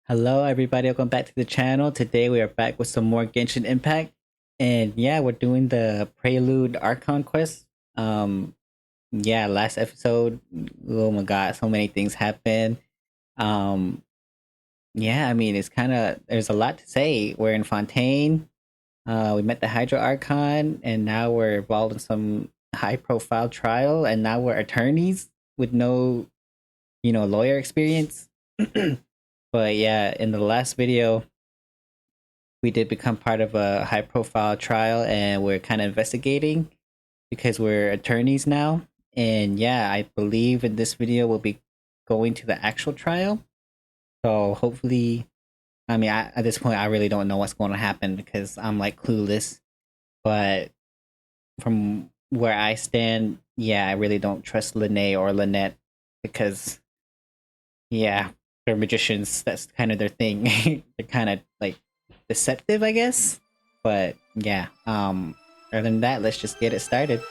Hello, everybody. Welcome back to the channel. Today we are back with some more Genshin Impact, and yeah, we're doing the Prelude Archon quest. Yeah, last episode. Oh my God, so many things happened. Um, yeah, I mean, it's kind of there's a lot to say. We're in Fontaine. We met the Hydro Archon, and now we're involved in some high-profile trial, and now we're attorneys with no, lawyer experience. But yeah, in the last video we did become part of a high profile trial and we're kind of investigating because we're attorneys now. And yeah, I believe in this video we'll be going to the actual trial. So hopefully, I mean, at this point, I really don't know what's going to happen because I'm like clueless. But from where I stand, yeah, I really don't trust Lyney or Lynette because, yeah, they're magicians. That's kind of their thing. They're kind of like deceptive, I guess. But yeah, other than that, let's just get it started.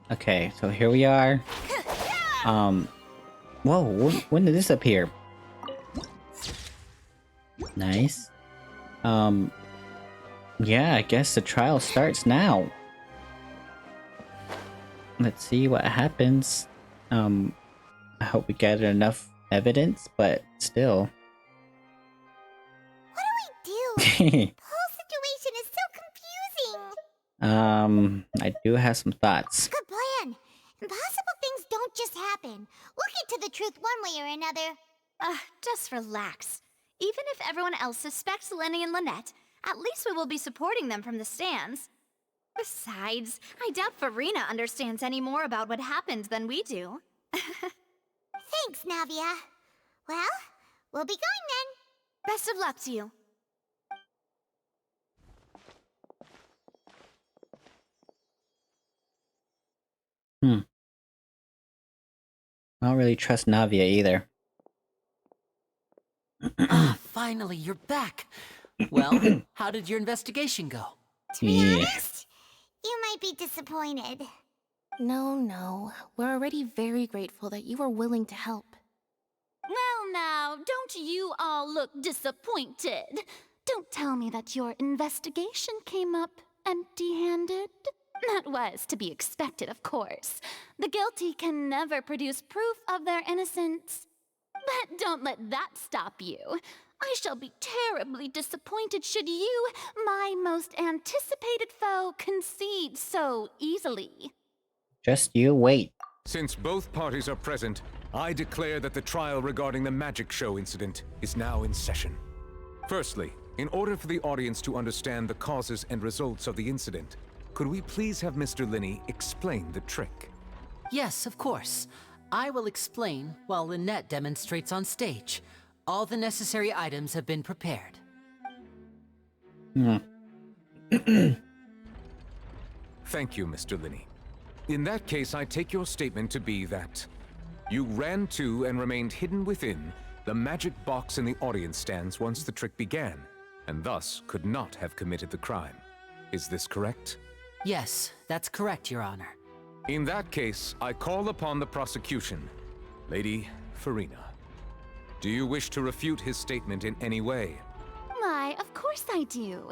Okay, so here we are. Whoa, when did this appear? Nice. Yeah, I guess the trial starts now. Let's see what happens. I hope we gather enough evidence, but still. What do we do? The whole situation is so confusing. I do have some thoughts. Good plan. Impossible things don't just happen. We'll get to the truth one way or another. Just relax. Even if everyone else suspects Lyney and Lynette, at least we will be supporting them from the stands. Besides, I doubt Farina understands any more about what happened than we do. Thanks, Navia. Well, we'll be going then. Best of luck to you. I don't really trust Navia either. Finally, you're back. Well, how did your investigation go? To be honest, you might be disappointed. No. We're already very grateful that you were willing to help. Well now, don't you all look disappointed? Don't tell me that your investigation came up empty-handed. That was to be expected, of course. The guilty can never produce proof of their innocence. But don't let that stop you. I shall be terribly disappointed should you, my most anticipated foe, concede so easily. Just you wait. Since both parties are present, I declare that the trial regarding the magic show incident is now in session. Firstly, in order for the audience to understand the causes and results of the incident, could we please have Mr. Lyney explain the trick? Yes, of course. I will explain while Lynette demonstrates on stage. All the necessary items have been prepared. Thank you, Mr. Lyney. In that case, I take your statement to be that you ran to and remained hidden within the magic box in the audience stands once the trick began, and thus could not have committed the crime. Is this correct? Yes, that's correct, Your Honor. In that case, I call upon the prosecution. Lady Farina, do you wish to refute his statement in any way? Why, of course course I do.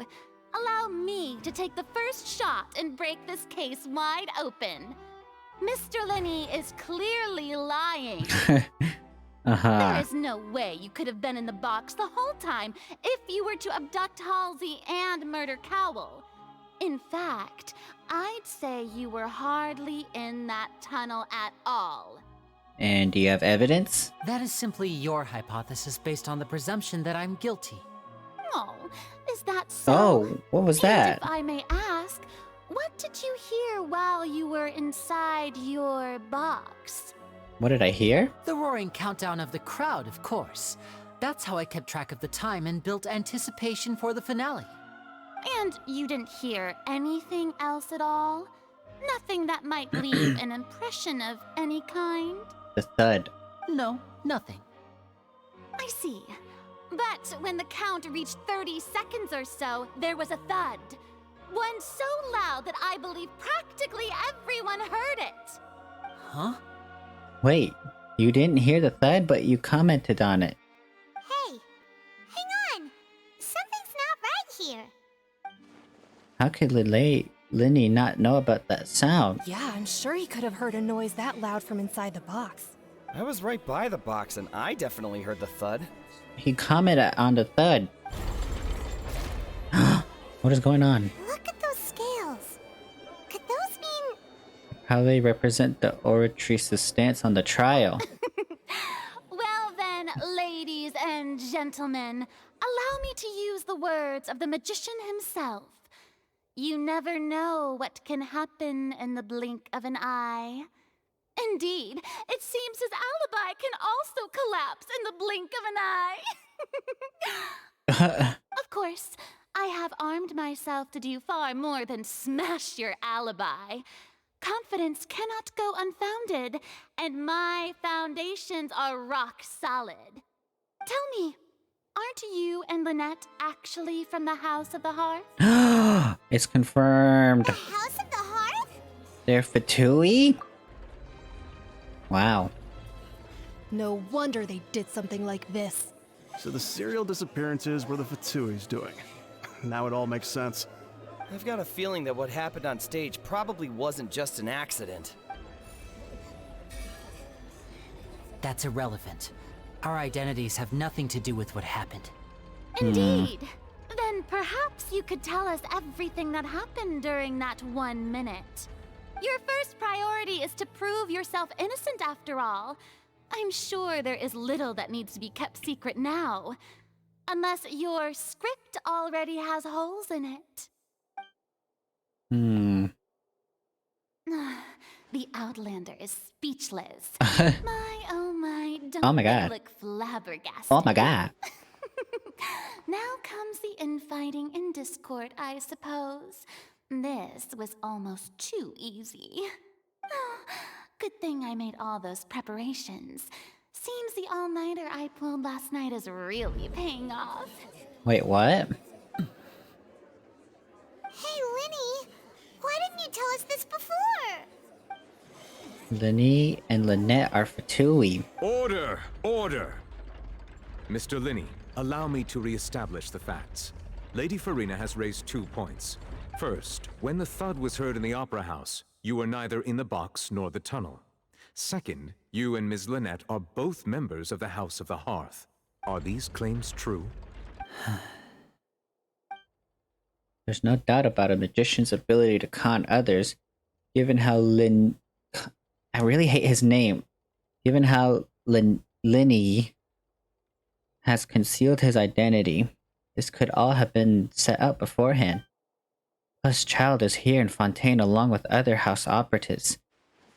Allow me to take the first shot and break this case wide open. Mr. Lyney is clearly lying. There is no way you could have been in the box the whole time if you were to abduct Halsey and murder Cowell. In fact, I'd say you were hardly in that tunnel at all. And do you have evidence? That is simply your hypothesis based on the presumption that I'm guilty. Oh, is that so? Oh, what was that? And if I may ask, what did you hear while you were inside your box? What did I hear? The roaring countdown of the crowd, of course. That's how I kept track of the time and built anticipation for the finale. And you didn't hear anything else at all? Nothing that might leave an impression of any kind? The thud. No, nothing. I see. But when the count reached 30 seconds or so, there was a thud. One so loud that I believe practically everyone heard it. Huh? Wait, you didn't hear the thud, but you commented on it. Hey, hang on. Something's not right here. How could Lyney not know about that sound? Yeah, I'm sure he could have heard a noise that loud from inside the box. I was right by the box and I definitely heard the thud. He commented on the thud. What is going on? Look at those scales. Could those mean... How they represent the oratrice's stance on the trial. Well then, ladies and gentlemen, allow me to use the words of the magician himself. You never know what can happen in the blink of an eye. Indeed, it seems his alibi can also collapse in the blink of an eye. Of course, I have armed myself to do far more than smash your alibi. Confidence cannot go unfounded, and my foundations are rock solid. Tell me, aren't you and Lynette actually from the House of the Hearth? It's confirmed. The House of the Hearth? They're Fatui? Wow. No wonder they did something like this. So the serial disappearances were the Fatui's doing. Now it all makes sense. I've got a feeling that what happened on stage probably wasn't just an accident. That's irrelevant. Our identities have nothing to do with what happened. Indeed. Then perhaps you could tell us everything that happened during that 1 minute. Your first priority is to prove yourself innocent after all. I'm sure there is little that needs to be kept secret now. Unless your script already has holes in it. The Outlander is speechless. My, don't Oh my they God. look flabbergasted? Oh my god. Now comes the infighting and discord, I suppose. This was almost too easy. Good thing I made all those preparations. Seems the all-nighter I pulled last night is really paying off. Wait, what? Hey, Lyney. Why didn't you tell us this before? Lyney and Lynette are Fatui. Order! Order! Mr. Lyney, allow me to re-establish the facts. Lady Farina has raised 2 points. First, when the thud was heard in the Opera House, you were neither in the box nor the tunnel. Second, you and Ms. Lynette are both members of the House of the Hearth. Are these claims true? There's no doubt about a magician's ability to con others, given how I really hate his name. Given how Lyney has concealed his identity, this could all have been set up beforehand. Plus, Child is here in Fontaine along with other house operatives.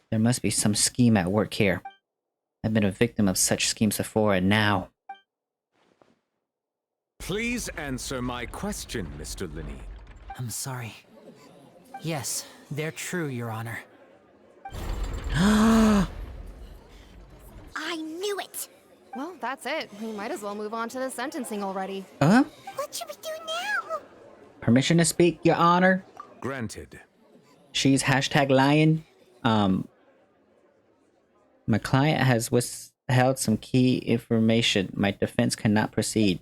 There must be some scheme at work here. I've been a victim of such schemes before, and now... Please answer my question, Mr. Lyney. I'm sorry. Yes, they're true, Your Honor. I knew it. Well, that's it. We might as well move on to the sentencing already. What should we do now? Permission to speak, Your Honor? Granted. She's #lying. My client has withheld some key information. My defense cannot proceed.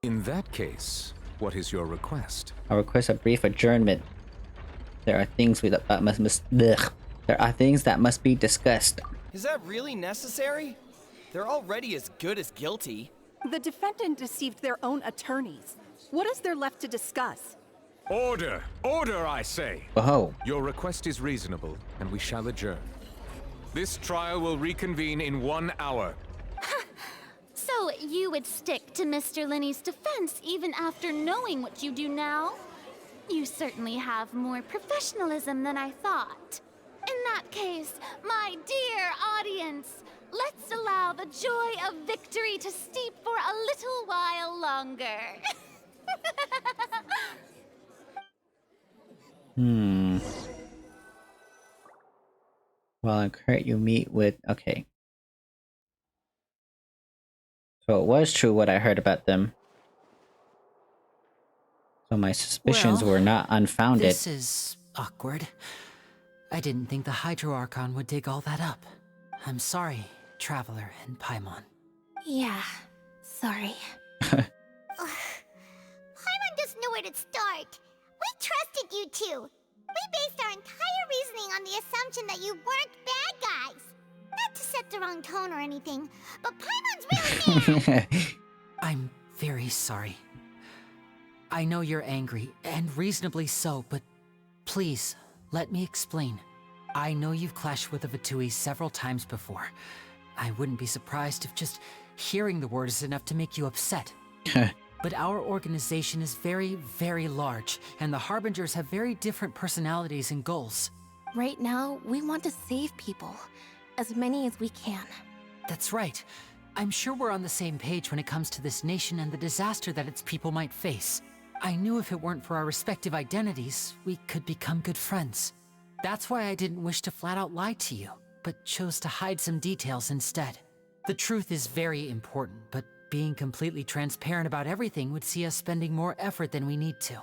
In that case, What is your request? I request a brief adjournment. There are things there are things that must be discussed. Is that really necessary? They're already as good as guilty. The defendant deceived their own attorneys. What is there left to discuss? Order! Order, I say! Oh. Your request is reasonable, and we shall adjourn. This trial will reconvene in 1 hour. So you would stick to Mr. Lyney's defense even after knowing what you do now? You certainly have more professionalism than I thought. In that case, my dear audience, let's allow the joy of victory to steep for a little while longer. Well, in Kurt, you meet with... Okay. So it was true what I heard about them. So my suspicions Well, were not unfounded. This is awkward. I didn't think the Hydro Archon would dig all that up. I'm sorry, Traveler and Paimon. Yeah, sorry. Paimon doesn't know where to start. We trusted you two. We based our entire reasoning on the assumption that you weren't bad guys. Not to set the wrong tone or anything, but Paimon's really mad. I'm very sorry. I know you're angry, and reasonably so, but please, let me explain. I know you've clashed with the Fatui several times before. I wouldn't be surprised if just hearing the word is enough to make you upset. But our organization is very, very large, and the Harbingers have very different personalities and goals. Right now, we want to save people. As many as we can. That's right. I'm sure we're on the same page when it comes to this nation and the disaster that its people might face. I knew if it weren't for our respective identities, we could become good friends. That's why I didn't wish to flat out lie to you, but chose to hide some details instead. The truth is very important, but being completely transparent about everything would see us spending more effort than we need to.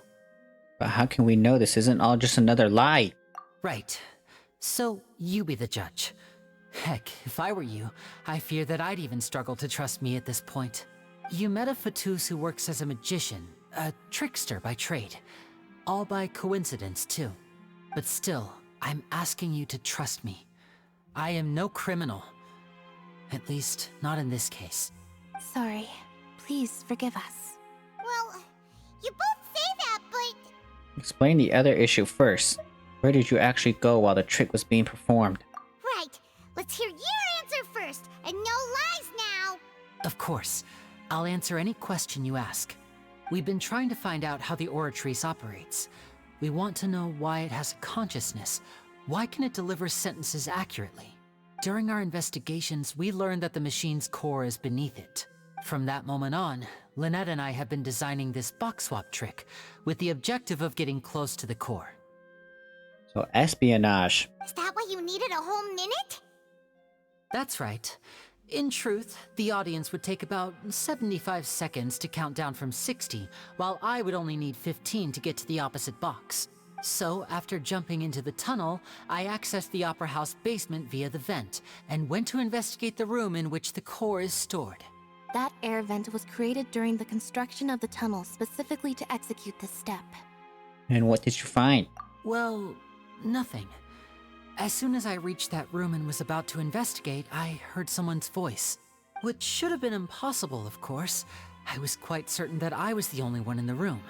But how can we know this isn't all just another lie? Right. So, you be the judge. Heck, if I were you, I fear that I'd even struggle to trust me at this point. You met a Fatus who works as a magician, a trickster by trade. All by coincidence, too. But still, I'm asking you to trust me. I am no criminal. At least, not in this case. Sorry. Please forgive us. Well, you both say that, but... Explain the other issue first. Where did you actually go while the trick was being performed? Right. Let's hear your answer first, and no lies now! Of course. I'll answer any question you ask. We've been trying to find out how the Oratrice operates. We want to know why it has a consciousness. Why can it deliver sentences accurately? During our investigations, we learned that the machine's core is beneath it. From that moment on, Lynette and I have been designing this box swap trick, with the objective of getting close to the core. So espionage. Is that why you needed a whole minute? That's right. In truth, the audience would take about 75 seconds to count down from 60, while I would only need 15 to get to the opposite box. So, after jumping into the tunnel, I accessed the Opera House basement via the vent, and went to investigate the room in which the core is stored. That air vent was created during the construction of the tunnel specifically to execute this step. And what did you find? Well, nothing. As soon as I reached that room and was about to investigate, I heard someone's voice. Which should have been impossible, of course. I was quite certain that I was the only one in the room.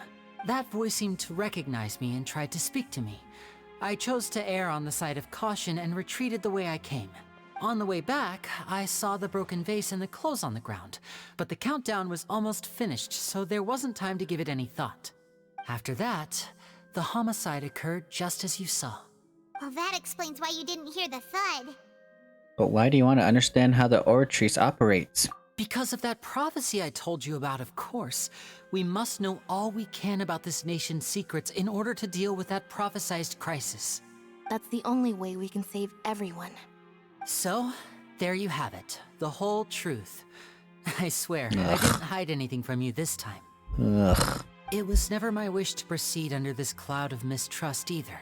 That voice seemed to recognize me and tried to speak to me. I chose to err on the side of caution and retreated the way I came. On the way back, I saw the broken vase and the clothes on the ground, but the countdown was almost finished, so there wasn't time to give it any thought. After that, the homicide occurred just as you saw. Well, that explains why you didn't hear the thud. But why do you want to understand how the Oratrice operates? Because of that prophecy I told you about, of course. We must know all we can about this nation's secrets in order to deal with that prophesized crisis. That's the only way we can save everyone. So, there you have it. The whole truth. I swear, I didn't hide anything from you this time. Ugh. It was never my wish to proceed under this cloud of mistrust either.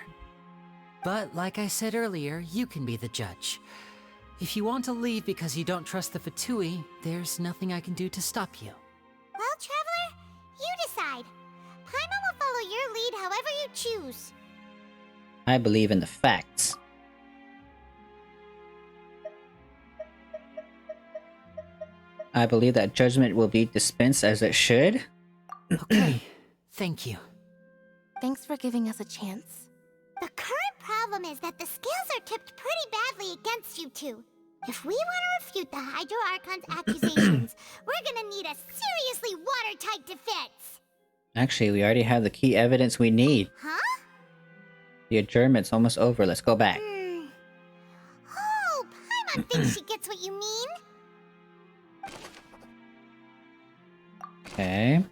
But like I said earlier, you can be the judge. If you want to leave because you don't trust the Fatui, there's nothing I can do to stop you. Well, Traveler, you decide. you choose? I believe in the facts. I believe that judgment will be dispensed as it should. Okay, thank you. Thanks for giving us a chance. The current problem is that the scales are tipped pretty badly against you two. If we want to refute the Hydro Archon's accusations, we're gonna need a seriously watertight defense. Actually, we already have the key evidence we need. Huh? The adjournment's almost over. Let's go back. Oh, Paimon thinks she gets what you mean. Okay.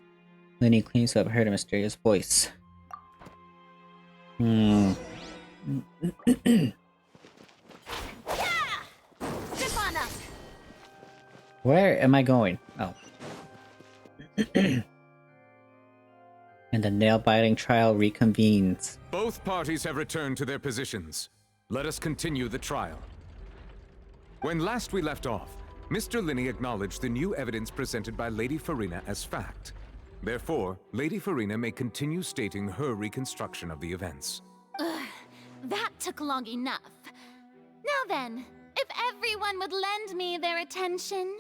Lyney cleans up, heard a mysterious voice. Step on up. Where am I going? Oh. And the nail-biting trial reconvenes. Both parties have returned to their positions. Let us continue the trial. When last we left off, Mr. Lyney acknowledged the new evidence presented by Lady Farina as fact. Therefore, Lady Farina may continue stating her reconstruction of the events. That took long enough. Now then, if everyone would lend me their attention,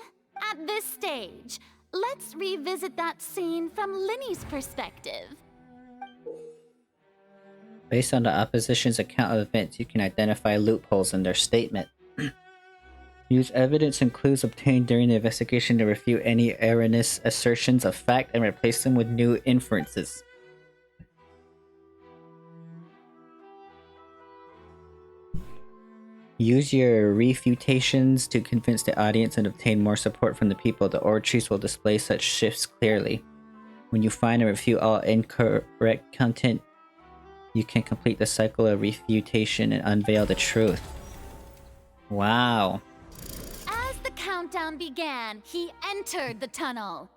at this stage, let's revisit that scene from Lyney's perspective. Based on the opposition's account of events, you can identify loopholes in their statement. Use evidence and clues obtained during the investigation to refute any erroneous assertions of fact and replace them with new inferences. Use your refutations to convince the audience and obtain more support from the people. The oratories will display such shifts clearly. When you find and refute all incorrect content, you can complete the cycle of refutation and unveil the truth. Wow. As the countdown began, he entered the tunnel.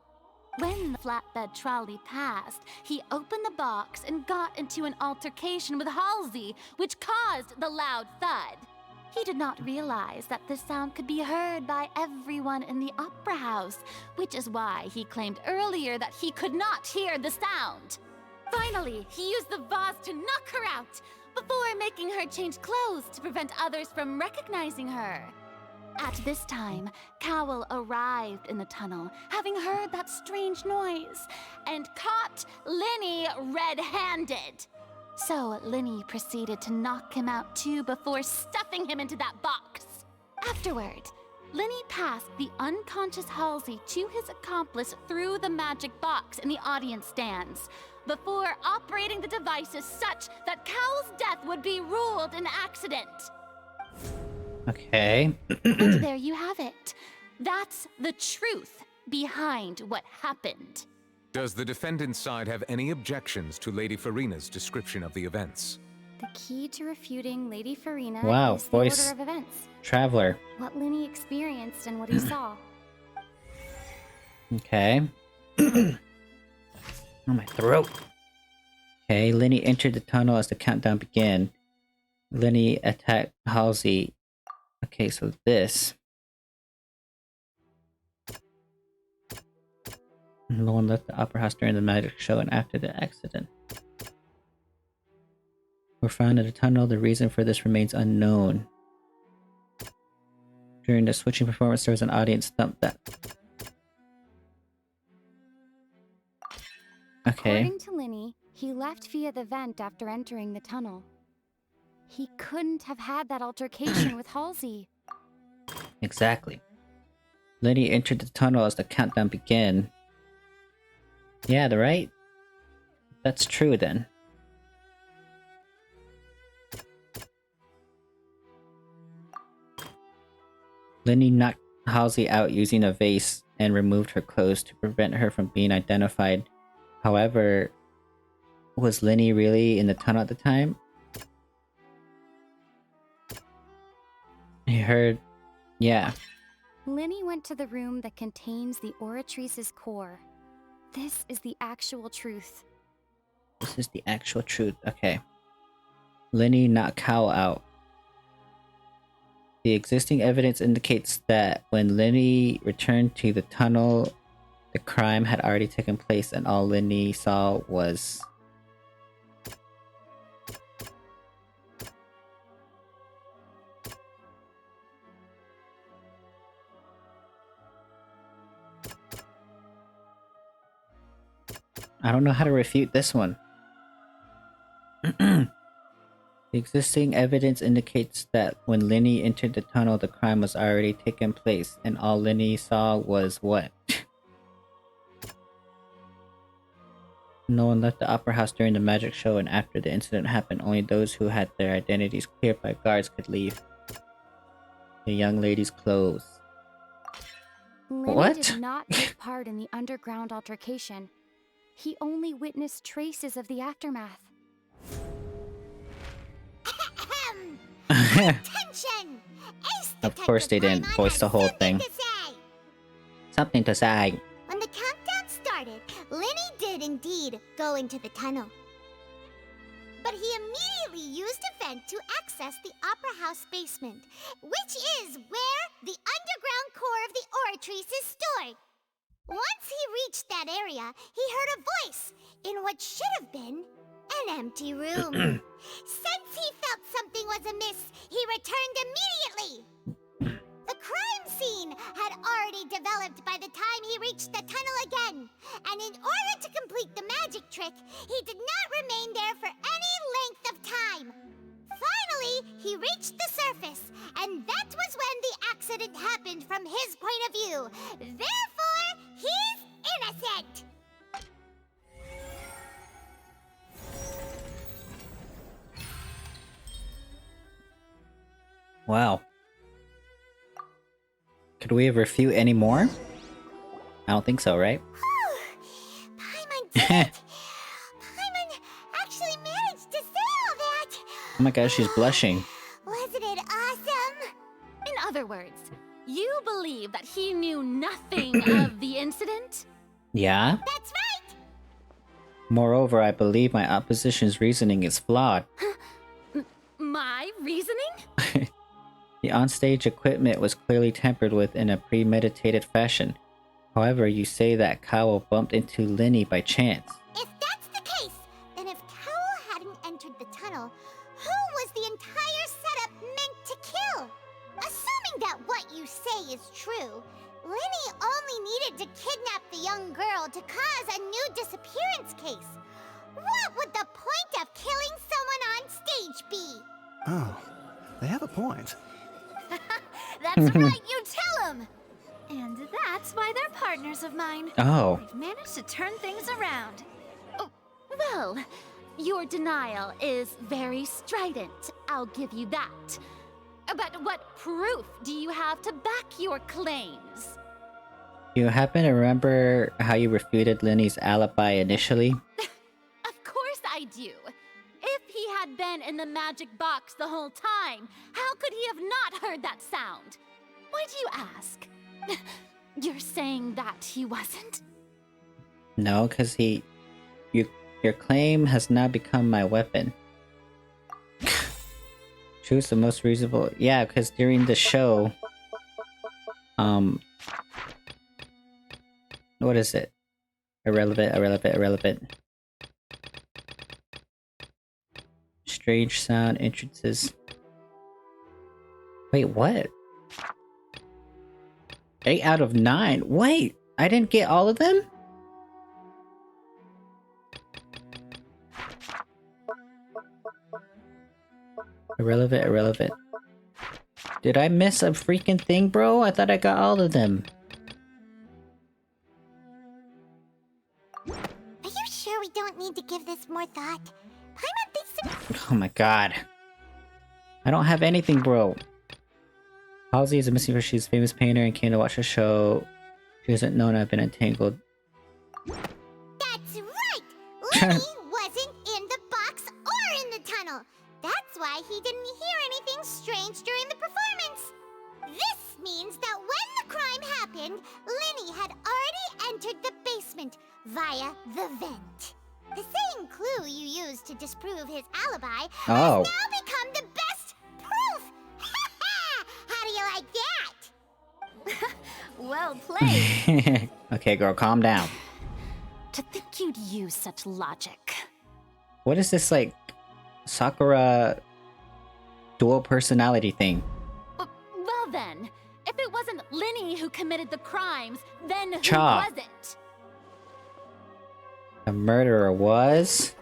When the flatbed trolley passed, he opened the box and got into an altercation with Halsey, which caused the loud thud. He did not realize that the sound could be heard by everyone in the opera house, which is why he claimed earlier that he could not hear the sound. Finally, he used the vase to knock her out, before making her change clothes to prevent others from recognizing her. At this time, Cowell arrived in the tunnel, having heard that strange noise, and caught Lyney red-handed. So Lyney proceeded to knock him out too before stuffing him into that box. Afterward, Lyney passed the unconscious Halsey to his accomplice through the magic box in the audience stands, before operating the devices such that Cowell's death would be ruled an accident. Okay. And there you have it. That's the truth behind what happened. Does the defendant's side have any objections to Lady Farina's description of the events? The key to refuting Lady Farina Wow, is the voice order of events. Traveler. What Lyney experienced and what he saw. Okay. Oh, my throat. Okay, Lyney entered the tunnel as the countdown began. Lyney attacked Halsey. Okay, so this. No one left the opera house during the magic show and after the accident. Were found in the tunnel. The reason for this remains unknown. During the switching performance, there was an audience stump that. Okay. According to Lyney, he left via the vent after entering the tunnel. He couldn't have had that altercation with Halsey. Exactly. Lyney entered the tunnel as the countdown began. Yeah, right? That's true then. Lyney knocked Halsey out using a vase and removed her clothes to prevent her from being identified. However, was Lyney really in the tunnel at the time? I heard... yeah. Lyney went to the room that contains the Oratrice's core. This is the actual truth. This is the actual truth. Okay. Lyney knocked Cowell out. The existing evidence indicates that when Lyney returned to the tunnel, the crime had already taken place and all Lyney saw was I don't know how to refute this one. The existing evidence indicates that when Lyney entered the tunnel, the crime was already taken place, and all Lyney saw was what? No one left the opera house during the magic show, and after the incident happened, only those who had their identities cleared by guards could leave the young lady's clothes. Lyney What? did not take part in the underground altercation. He only witnessed traces of the aftermath. Attention! Ace Of course they Detective didn't Paimon voice has the whole something thing. to say. Something to say. When the countdown started, Lyney did indeed go into the tunnel. But he immediately used a vent to access the Opera House basement, which is where the underground core of the Oratrice is stored. Once he reached that area, he heard a voice in what should have been an empty room. Since he felt something was amiss, he returned immediately. The crime scene had already developed by the time he reached the tunnel again, and in order to complete the magic trick, he did not remain there for any length of time. Finally, he reached the surface, and that was when the accident happened from his point of view. Therefore, he's innocent! Wow. Could we refute any more? I don't think so, right? Paimon did it! Paimon actually managed to say all that! Oh my gosh, she's blushing. Wasn't it awesome? In other words, you believe that he knew nothing of the incident? Yeah? That's right! Moreover, I believe my opposition's reasoning is flawed. My reasoning? The onstage equipment was clearly tampered with in a premeditated fashion. However, you say that Cowell bumped into Lyney by chance. If that's the case, then if Cowell hadn't entered the tunnel, who was the entire setup meant to kill? Assuming that what you say is true, Lyney only needed to kidnap the young girl to cause a new disappearance case. What would the point of killing someone on stage be? Oh, they have a point. That's right, you tell them! And that's why they're partners of mine. Oh. They've managed to turn things around. Oh, well, your denial is very strident, I'll give you that. But what proof do you have to back your claims? You happen to remember how you refuted Lyney's alibi initially? Of course I do. If he had been in the magic box the whole time, how could he have not heard that sound? Why do you ask? You're saying that he wasn't? No, because your claim has now become my weapon. Choose the most reasonable. Yeah, because during the show, what is it? Irrelevant. Strange sound entrances. Wait, what? 8 out of 9. Wait, I didn't get all of them? Irrelevant. Did I miss a freaking thing, bro? I thought I got all of them. Are you sure we don't need to give this more thought? Paimon thinks Oh my god. I don't have anything, bro. Halsey is a missing for she's a famous painter and came to watch the show. She doesn't know I've been entangled. That's right! Lyney wasn't in the box or in the tunnel. That's why he didn't hear anything strange during the performance. This means that when the crime happened, Lyney had already entered the basement via the vent. The same clue you used to disprove his alibi has now become the best proof! How do you like that? Well played. Okay, girl, calm down. To think you'd use such logic. What is this, like, Sakura dual personality thing? Well then, if it wasn't Lyney who committed the crimes, then who Cha. was it? The murderer was...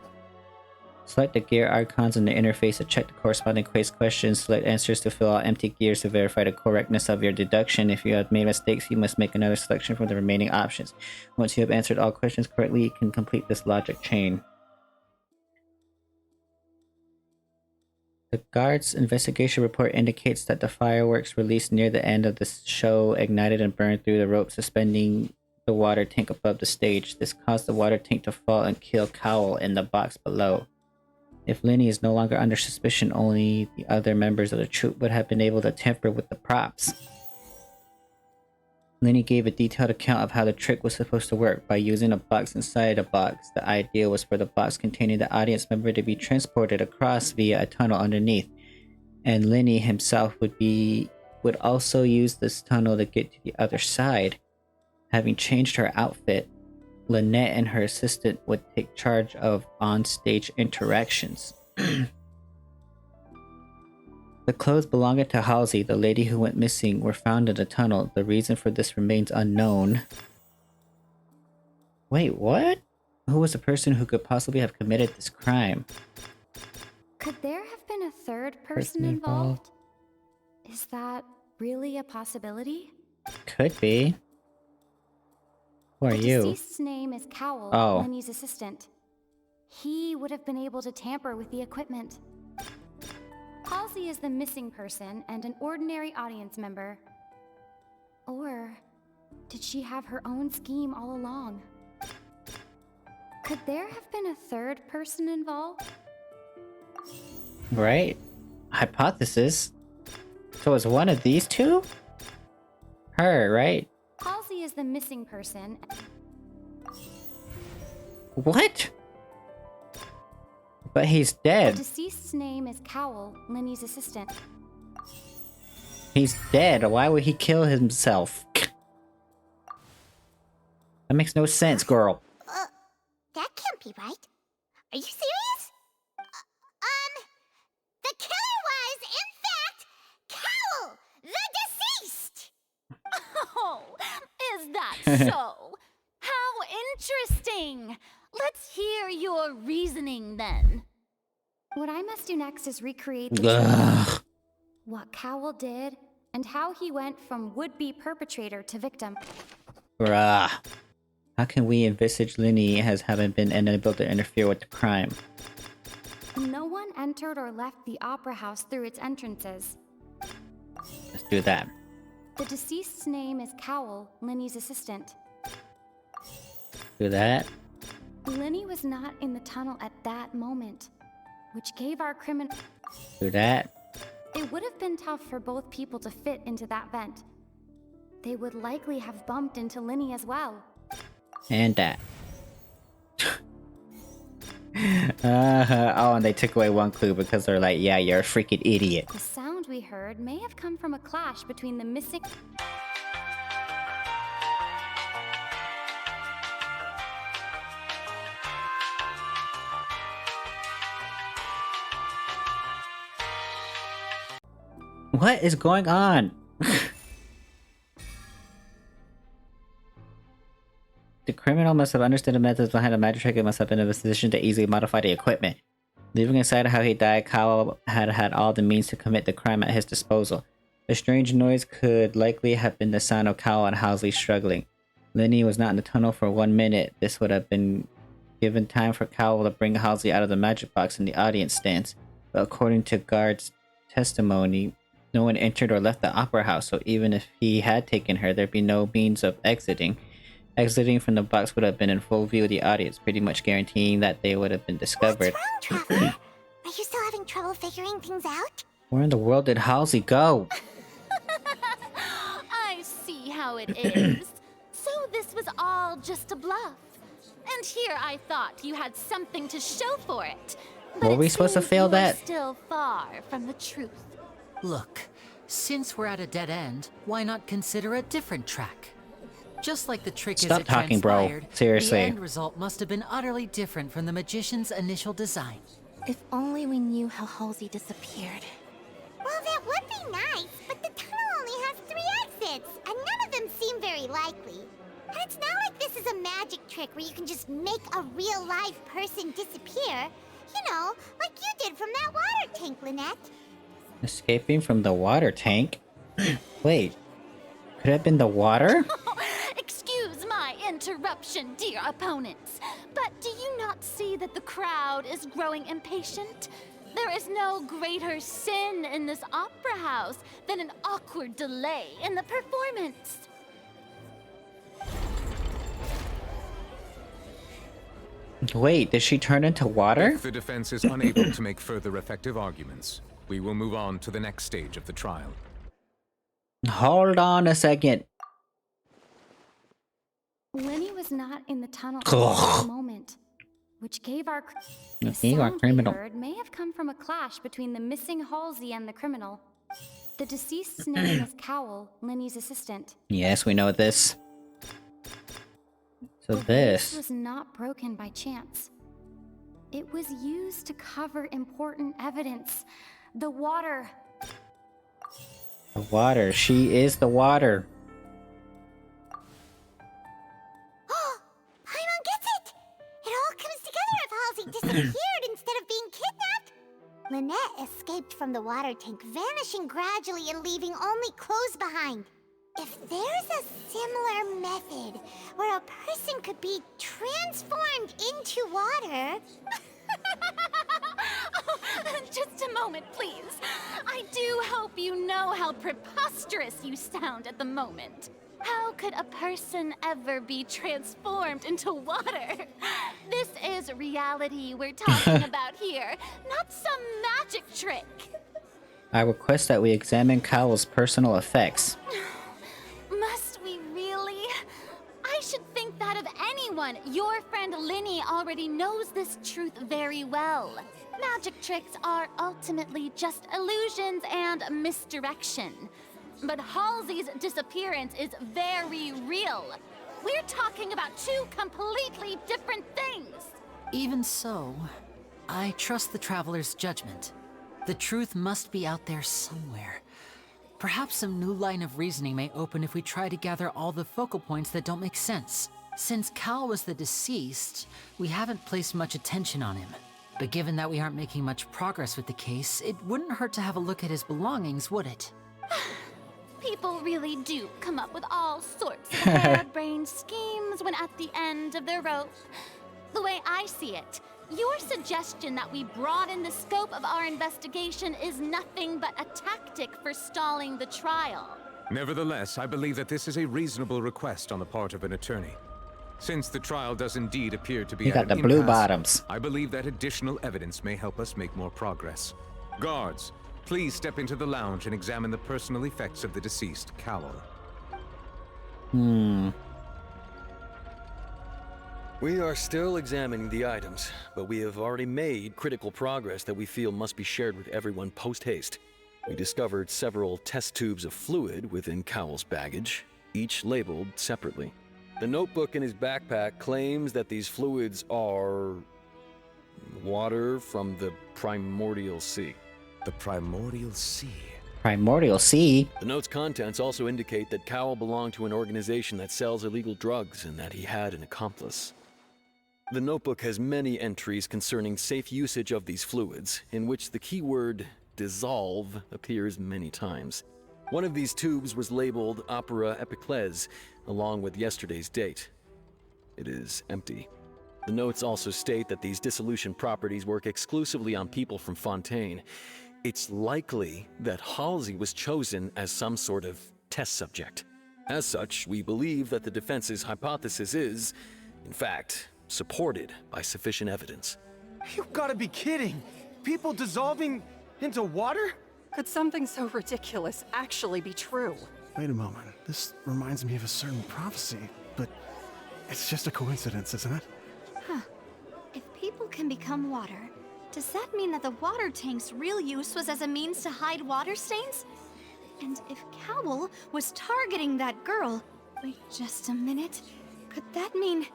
Select the gear icons in the interface to check the corresponding quiz questions. Select answers to fill out empty gears to verify the correctness of your deduction. If you have made mistakes, you must make another selection from the remaining options. Once you have answered all questions correctly, you can complete this logic chain. The guard's investigation report indicates that the fireworks released near the end of the show ignited and burned through the rope suspending the water tank above the stage. This caused the water tank to fall and kill Cowell in the box below. If Lyney is no longer under suspicion, only the other members of the troupe would have been able to tamper with the props. Lyney gave a detailed account of how the trick was supposed to work. By using a box inside a box, the idea was for the box containing the audience member to be transported across via a tunnel underneath, and Lyney himself would also use this tunnel to get to the other side. Having changed her outfit, Lynette and her assistant would take charge of on-stage interactions. The clothes belonging to Halsey, the lady who went missing, were found in the tunnel. The reason for this remains unknown. Wait, what? Who was the person who could possibly have committed this crime? Could there have been a third person involved? Is that really a possibility? Could be. Who are you? The deceased's name is Cowell, Oh. Lyney's assistant. He would have been able to tamper with the equipment. Halsey is the missing person and an ordinary audience member. Or did she have her own scheme all along? Could there have been a third person involved? Right. Hypothesis. So it's one of these two? Her, right? Halsey is the missing person. What? But he's The dead. deceased's name is Cowell, Lyney's assistant. He's dead. Why would he kill himself? That makes no sense, girl. That can't be right. Are you serious? The killer was, in fact, Cowell, the deceased! Oh, is that so? How interesting! Let's hear your reasoning then. What I must do next is recreate the Ugh. what Cowell did, and how he went from would-be perpetrator to victim. Bruh. How can we envisage Lyney as having been unable to interfere with the crime? No one entered or left the opera house through its entrances. Let's do that. The deceased's name is Cowell, Lyney's assistant. Do that. Lyney was not in the tunnel at that moment, which gave our criminal... Do that. It would have been tough for both people to fit into that vent. They would likely have bumped into Lyney as well. And that. Oh, and they took away one clue because they're like, yeah, you're a freaking idiot. The sound we heard may have come from a clash between the missing... What is going on? The criminal must have understood the methods behind the magic trick and must have been in a position to easily modify the equipment. Leaving aside how he died, Cowell had all the means to commit the crime at his disposal. The strange noise could likely have been the sound of Cowell and Halsey struggling. Lyney was not in the tunnel for 1 minute. This would have been given time for Cowell to bring Halsey out of the magic box in the audience stands. But according to Guard's testimony, no one entered or left the opera house, so even if he had taken her, there'd be no means of exiting. Exiting from the box would have been in full view of the audience, pretty much guaranteeing that they would have been discovered. What's wrong, Trevor? Are you still having trouble figuring things out? Where in the world did Halsey go? I see how it is. So this was all just a bluff. And here I thought you had something to show for it. But Were we supposed to fail that? Still far from the truth. Look, since we're at a dead end, why not consider a different track? Just like the trick Stop as it talking, bro. transpired, Seriously. the end result must have been utterly different from the magician's initial design. If only we knew how Halsey disappeared. Well, that would be nice, but the tunnel only has 3 exits, and none of them seem very likely. And it's not like this is a magic trick where you can just make a real live person disappear. You know, like you did from that water tank, Lynette. Escaping from the water tank? Wait, could it have been the water? Excuse my interruption, dear opponents, but do you not see that the crowd is growing impatient? There is no greater sin in this opera house than an awkward delay in the performance. Wait, did she turn into water? If the defense is unable to make further effective arguments, we will move on to the next stage of the trial. Hold on a second. Lyney was not in the tunnel at Ugh. the moment, which gave our You the are sound we criminal. heard may have come from a clash between the missing Halsey and the criminal. The deceased's name is Cowell, Lyney's assistant. Yes, we know this. So The vase this. was not broken by chance. It was used to cover important evidence. The water. The water. She is the water. Paimon gets it! It all comes together if Halsey disappeared instead of being kidnapped. Lynette escaped from the water tank, vanishing gradually and leaving only clothes behind. If there's a similar method where a person could be transformed into water... Just a moment, please. I do hope you know how preposterous you sound at the moment. How could a person ever be transformed into water? This is reality we're talking about here, not some magic trick. I request that we examine Cowell's personal effects. Must we really? I should think that of anyone. Your friend Lyney already knows this truth very well. Magic tricks are ultimately just illusions and misdirection. But Halsey's disappearance is very real. We're talking about two completely different things. Even so, I trust the traveler's judgment. The truth must be out there somewhere. Perhaps some new line of reasoning may open if we try to gather all the focal points that don't make sense. Since Cal was the deceased, we haven't placed much attention on him. But given that we aren't making much progress with the case, it wouldn't hurt to have a look at his belongings, would it? People really do come up with all sorts of harebrained schemes when at the end of their rope. The way I see it, your suggestion that we broaden the scope of our investigation is nothing but a tactic for stalling the trial. Nevertheless, I believe that this is a reasonable request on the part of an attorney. Since the trial does indeed appear to be You at got the an blue impasse, bottoms. I believe that additional evidence may help us make more progress. Guards, please step into the lounge and examine the personal effects of the deceased, Cowell. We are still examining the items, but we have already made critical progress that we feel must be shared with everyone post-haste. We discovered several test tubes of fluid within Cowell's baggage, each labeled separately. The notebook in his backpack claims that these fluids are... water from the Primordial Sea. The Primordial Sea? Primordial Sea? The note's contents also indicate that Cowell belonged to an organization that sells illegal drugs and that he had an accomplice. The notebook has many entries concerning safe usage of these fluids, in which the keyword dissolve appears many times. One of these tubes was labeled Opera Epiclese, along with yesterday's date. It is empty. The notes also state that these dissolution properties work exclusively on people from Fontaine. It's likely that Halsey was chosen as some sort of test subject. As such, we believe that the defense's hypothesis is, in fact, supported by sufficient evidence. You've got to be kidding! People dissolving into water? Could something so ridiculous actually be true? Wait a moment. This reminds me of a certain prophecy, but it's just a coincidence, isn't it? Huh. If people can become water, does that mean that the water tank's real use was as a means to hide water stains? And if Cowell was targeting that girl... Wait just a minute. Could that mean...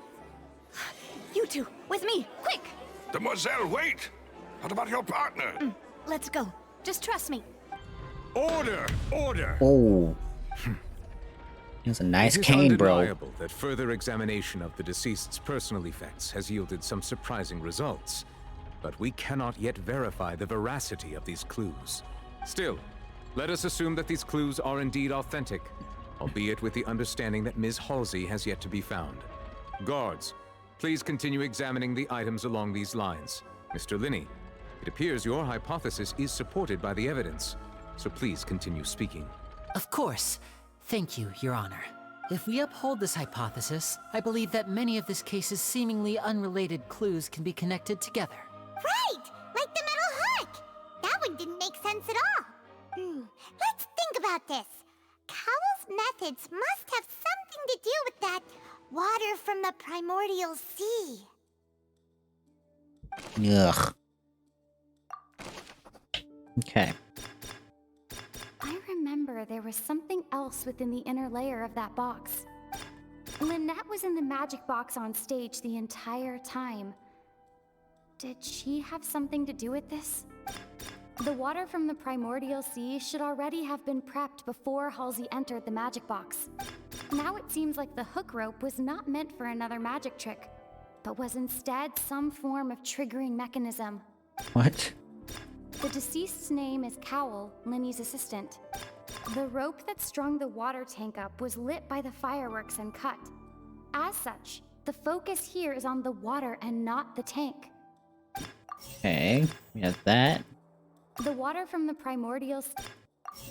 You two, with me, quick! Demoiselle, wait! What about your partner? Let's go. Just trust me. Order! Order! Oh. It was a nice It is cane, bro. undeniable that further examination of the deceased's personal effects has yielded some surprising results, but we cannot yet verify the veracity of these clues. Still, let us assume that these clues are indeed authentic, albeit with the understanding that Ms. Halsey has yet to be found. Guards, please continue examining the items along these lines. Mr. Lyney, it appears your hypothesis is supported by the evidence, so please continue speaking. Of course. Thank you, Your Honor. If we uphold this hypothesis, I believe that many of this case's seemingly unrelated clues can be connected together. Right! Like the metal hook! That one didn't make sense at all. Let's think about this. Cowell's methods must have something to do with that water from the primordial sea. Ugh. Okay. I remember there was something else within the inner layer of that box. Lynette was in the magic box on stage the entire time. Did she have something to do with this? The water from the primordial sea should already have been prepped before Halsey entered the magic box. Now it seems like the hook rope was not meant for another magic trick, but was instead some form of triggering mechanism. What? The deceased's name is Cowell, Lyney's assistant. The rope that strung the water tank up was lit by the fireworks and cut. As such, the focus here is on the water and not the tank. Okay, we have that. The water from the primordial...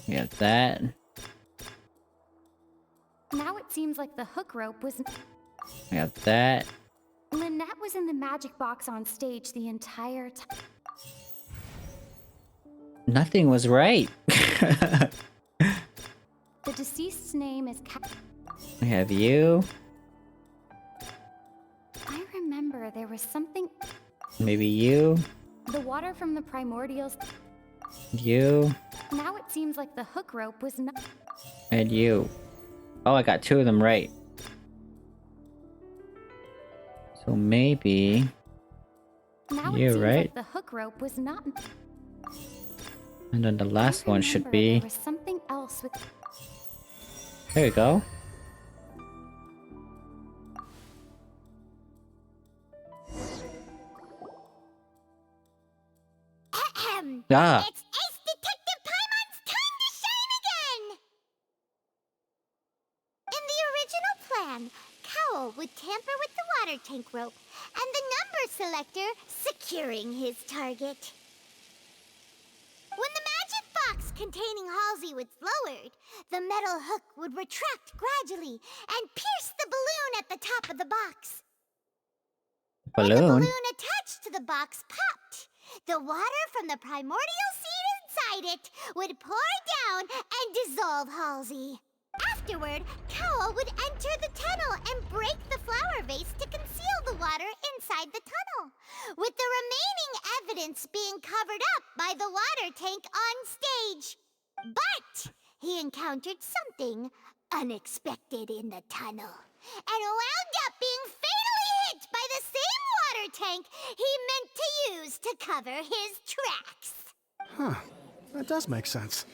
We have that. Now it seems like the hook rope was... We have that. Lynette was in the magic box on stage the entire time. Nothing was right. The deceased's name is We have you. I remember there was something... Maybe you. The water from the primordials... You. Now it seems like the hook rope was not... And you. Oh, I got two of them right. So maybe... Now you, it seems right? like the hook rope was not... And then the last one should be... There was something else with... There we go. Ah. It's Ace Detective Paimon's time to shine again! In the original plan, Cowell would tamper with the water tank rope and the number selector securing his target. When the magic box containing Halsey was lowered, the metal hook would retract gradually and pierce the balloon at the top of the box. When the balloon attached to the box popped, the water from the primordial sea inside it would pour down and dissolve Halsey. Afterward, Cowell would enter the tunnel and break the flower vase to conceal the water inside the tunnel, with the remaining evidence being covered up by the water tank on stage. But he encountered something unexpected in the tunnel, and wound up being fatally hit by the same water tank he meant to use to cover his tracks. Huh. That does make sense.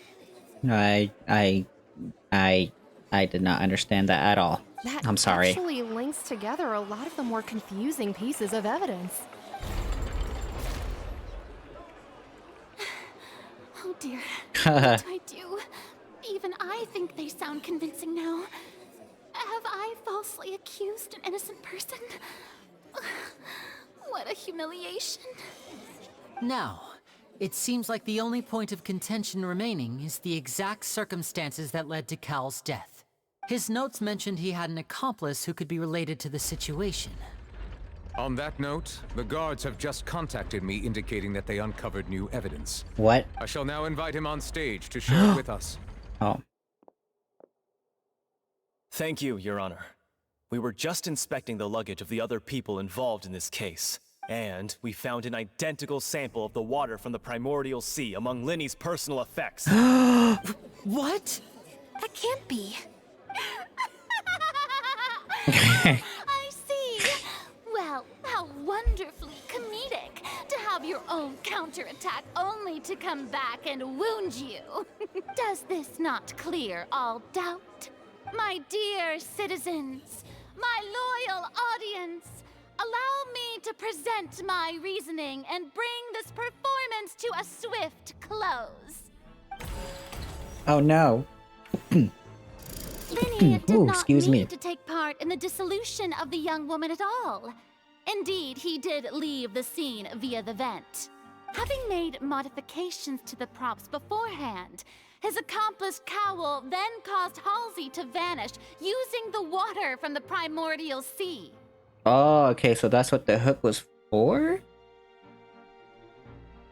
I did not understand that at all. That I'm sorry. actually links together a lot of the more confusing pieces of evidence. Oh dear. What do I do? Even I think they sound convincing now. Have I falsely accused an innocent person? What a humiliation. Now, it seems like the only point of contention remaining is the exact circumstances that led to Cal's death. His notes mentioned he had an accomplice who could be related to the situation. On that note, the guards have just contacted me indicating that they uncovered new evidence. What? I shall now invite him on stage to share it with us. Oh. Thank you, Your Honor. We were just inspecting the luggage of the other people involved in this case, and we found an identical sample of the water from the primordial sea among Lyney's personal effects. What? That can't be. I see. Well, how wonderfully comedic to have your own counterattack only to come back and wound you. Does this not clear all doubt? My dear citizens, my loyal audience, allow me to present my reasoning and bring this performance to a swift close. Oh no. Lyney did Ooh, not excuse need me. to take part in the dissolution of the young woman at all. Indeed, he did leave the scene via the vent. Having made modifications to the props beforehand, his accomplice Cowl then caused Halsey to vanish using the water from the primordial sea. Oh, okay, so that's what the hook was for?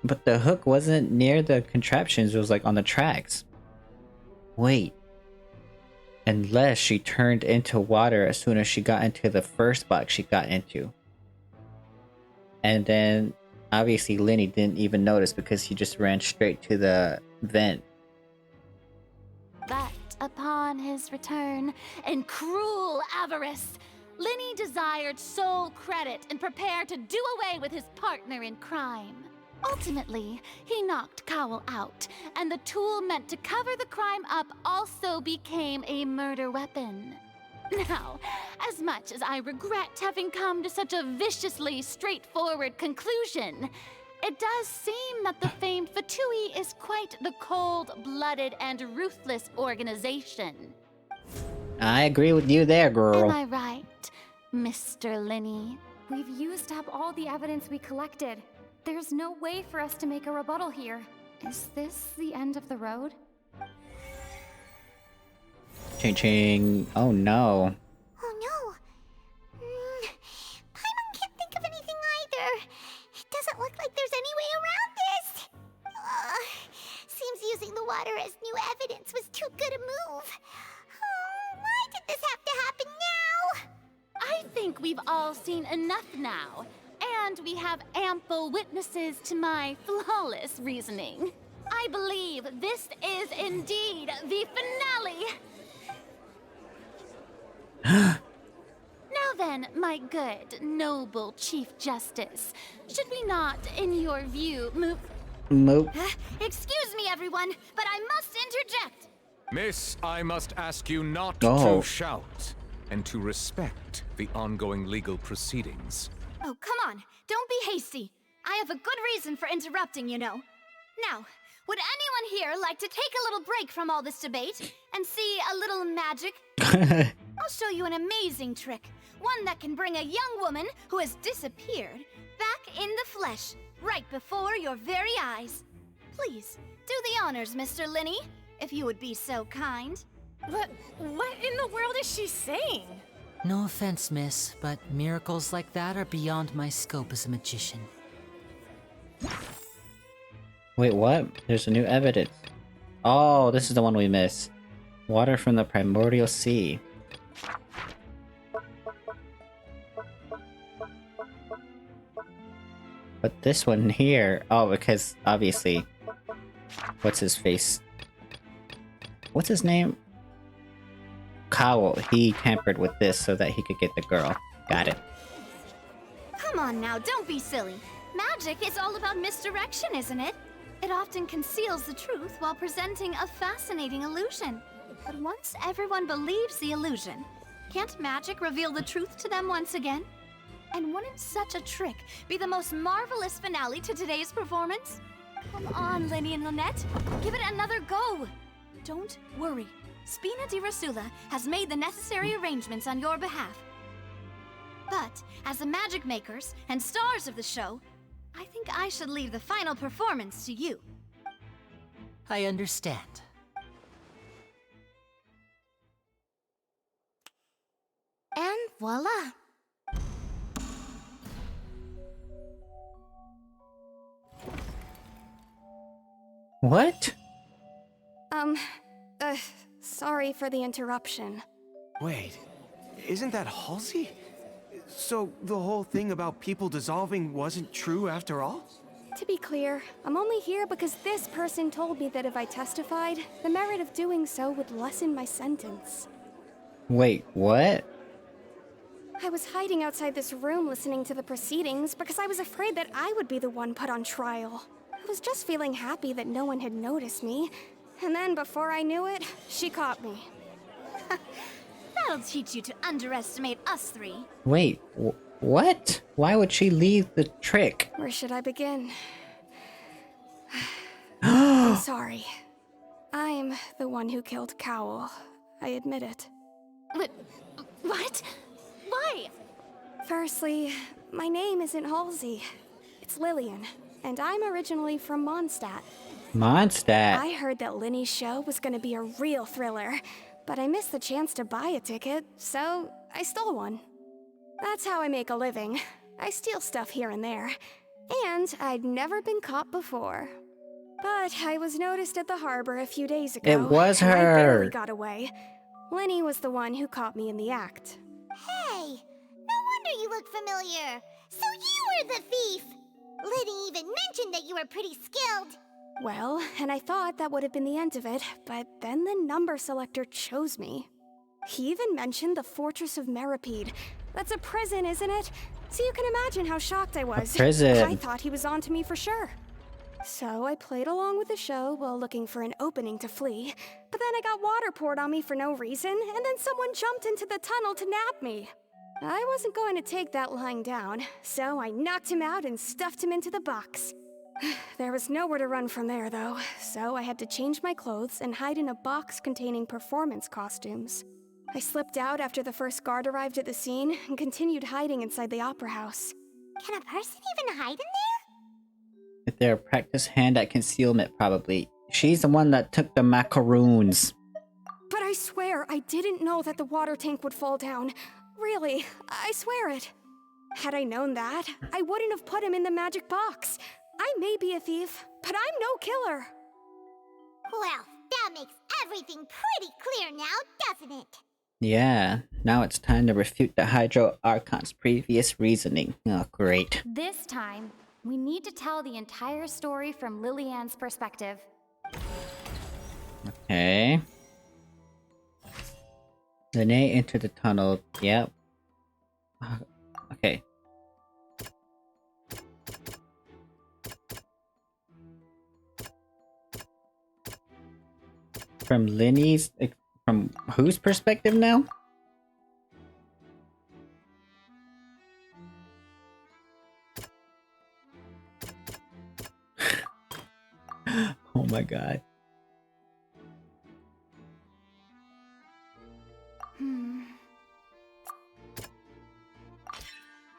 But the hook wasn't near the contraptions, it was like on the tracks. Wait. Unless she turned into water as soon as she got into the first box she got into. And then, obviously, Lyney didn't even notice because he just ran straight to the vent. But upon his return, in cruel avarice, Lyney desired sole credit and prepared to do away with his partner in crime. Ultimately, he knocked Cowl out, and the tool meant to cover the crime up also became a murder weapon. Now, as much as I regret having come to such a viciously straightforward conclusion, it does seem that the famed Fatui is quite the cold-blooded and ruthless organization. I agree with you there, girl. Am I right, Mr. Lyney? We've used up all the evidence we collected. There's no way for us to make a rebuttal here. Is this the end of the road? Ching ching. Oh no. Oh no. Paimon can't think of anything either. It doesn't look like there's any way around this. Seems using the water as new evidence was too good a move. Why did this have to happen now? I think we've all seen enough now, and we have ample witnesses to my flawless reasoning. I believe this is indeed the finale. Now then, my good, noble Chief Justice, should we not, in your view, move... Excuse me, everyone, but I must interject. Miss, I must ask you not Oh. to shout and to respect the ongoing legal proceedings. Oh, come on. Don't be hasty. I have a good reason for interrupting, you know. Now, would anyone here like to take a little break from all this debate and see a little magic? I'll show you an amazing trick. One that can bring a young woman who has disappeared back in the flesh, right before your very eyes. Please, do the honors, Mr. Lyney, if you would be so kind. What in the world is she saying? No offense, miss, but miracles like that are beyond my scope as a magician. Wait, what? There's a new evidence. Oh, this is the one we missed. Water from the primordial sea. But this one here... Oh, because obviously... What's his face? What's his name? Cowl. He tampered with this so that he could get the girl. Got it. Come on now, don't be silly. Magic is all about misdirection, isn't it? It often conceals the truth while presenting a fascinating illusion. But once everyone believes the illusion, can't magic reveal the truth to them once again? And wouldn't such a trick be the most marvelous finale to today's performance? Come on, Lyney and Lynette, give it another go. Don't worry. Spina di Rasula has made the necessary arrangements on your behalf. But, as the magic makers and stars of the show, I think I should leave the final performance to you. I understand. And voila! What? Sorry for the interruption. Wait, isn't that Halsey? So the whole thing about people dissolving wasn't true after all? To be clear, I'm only here because this person told me that if I testified, the merit of doing so would lessen my sentence. Wait, what? I was hiding outside this room listening to the proceedings because I was afraid that I would be the one put on trial. I was just feeling happy that no one had noticed me. And then before I knew it, she caught me. That'll teach you to underestimate us three. Wait, what? Why would she leave the trick? Where should I begin? I'm sorry. I'm the one who killed Cowl. I admit it. What? Why? Firstly, my name isn't Halsey. It's Lillian, and I'm originally from Mondstadt. Mondstadt? I heard that Lyney's show was gonna be a real thriller, but I missed the chance to buy a ticket, so I stole one. That's how I make a living. I steal stuff here and there. And I'd never been caught before. But I was noticed at the harbor a few days ago. It was and I barely her. got away. Lyney was the one who caught me in the act. Hey, no wonder you look familiar. So you were the thief. Lyney even mentioned that you were pretty skilled. Well, and I thought that would have been the end of it, but then the number selector chose me. He even mentioned the Fortress of Meripede. That's a prison, isn't it? So you can imagine how shocked I was. A prison. I thought he was on to me for sure. So I played along with the show while looking for an opening to flee. But then I got water poured on me for no reason, and then someone jumped into the tunnel to nab me. I wasn't going to take that lying down, so I knocked him out and stuffed him into the box. There was nowhere to run from there, though, so I had to change my clothes and hide in a box containing performance costumes. I slipped out after the first guard arrived at the scene and continued hiding inside the opera house. Can a person even hide in there? If they're a practiced hand at concealment, probably. She's the one that took the macaroons. But I swear I didn't know that the water tank would fall down. Really, I swear it. Had I known that, I wouldn't have put him in the magic box. I may be a thief, but I'm no killer. Well, that makes everything pretty clear now, doesn't it? Yeah, now it's time to refute the Hydro Archon's previous reasoning. Oh, great. This time, we need to tell the entire story from Lillian's perspective. Okay. Lyney entered the tunnel. Yep. Okay. From Lyney's... From whose perspective now? Oh my god.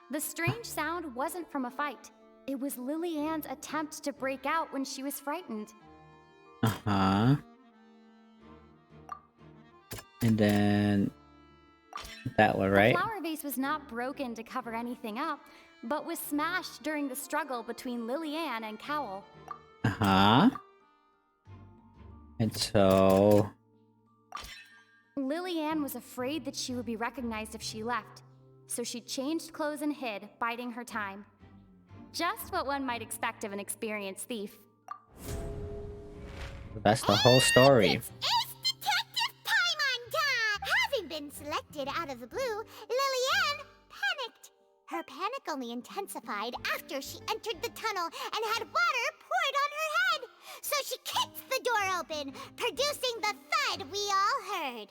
The strange sound wasn't from a fight. It was Lillian's attempt to break out when she was frightened. Uh-huh. And then... that one, right? The flower vase was not broken to cover anything up, but was smashed during the struggle between Lillian and Cowl. Uh-huh. And so... Lillian was afraid that she would be recognized if she left, so she changed clothes and hid, biding her time. Just what one might expect of an experienced thief. That's the whole story. It's Detective Paimon time! Having been selected out of the blue, Lillian panicked. Her panic only intensified after she entered the tunnel and had water poured on her head. So she kicked the door open, producing the thud we all heard.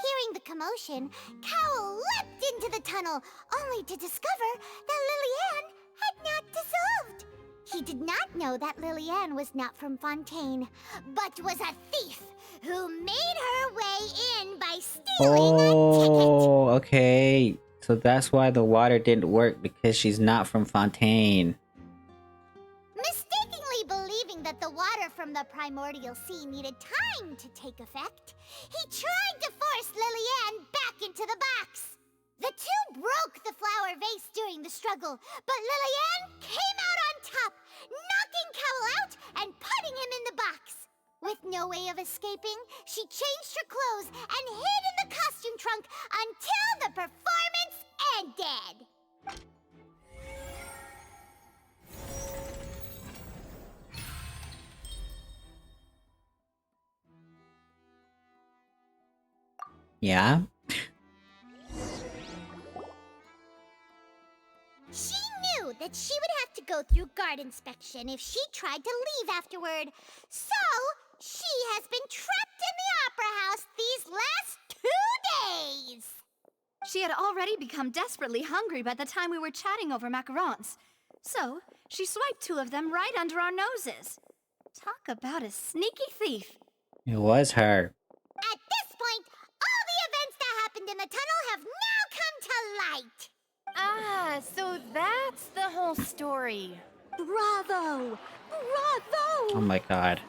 Hearing the commotion, Cowl leapt into the tunnel, only to discover that Lillian had not dissolved. He did not know that Lillian was not from Fontaine, but was a thief who made her way in by stealing a ticket. Oh, okay. So that's why the water didn't work, because she's not from Fontaine. Mistakenly believing that the water from the primordial sea needed time to take effect, he tried to force Lillian back into the box. The two broke the flower vase during the struggle, but Lillian came out on top, knocking Cowl out and putting him in the box. With no way of escaping, she changed her clothes and hid in the costume trunk until the performance ended. Yeah? She knew that she would have to go through guard inspection if she tried to leave afterward. So, She has been trapped in the Opera House these last 2 days! She had already become desperately hungry by the time we were chatting over macarons. So, she swiped 2 of them right under our noses. Talk about a sneaky thief. It was her. At this point, all the events that happened in the tunnel have now come to light! Ah, so that's the whole story. Bravo! Bravo! Oh my god.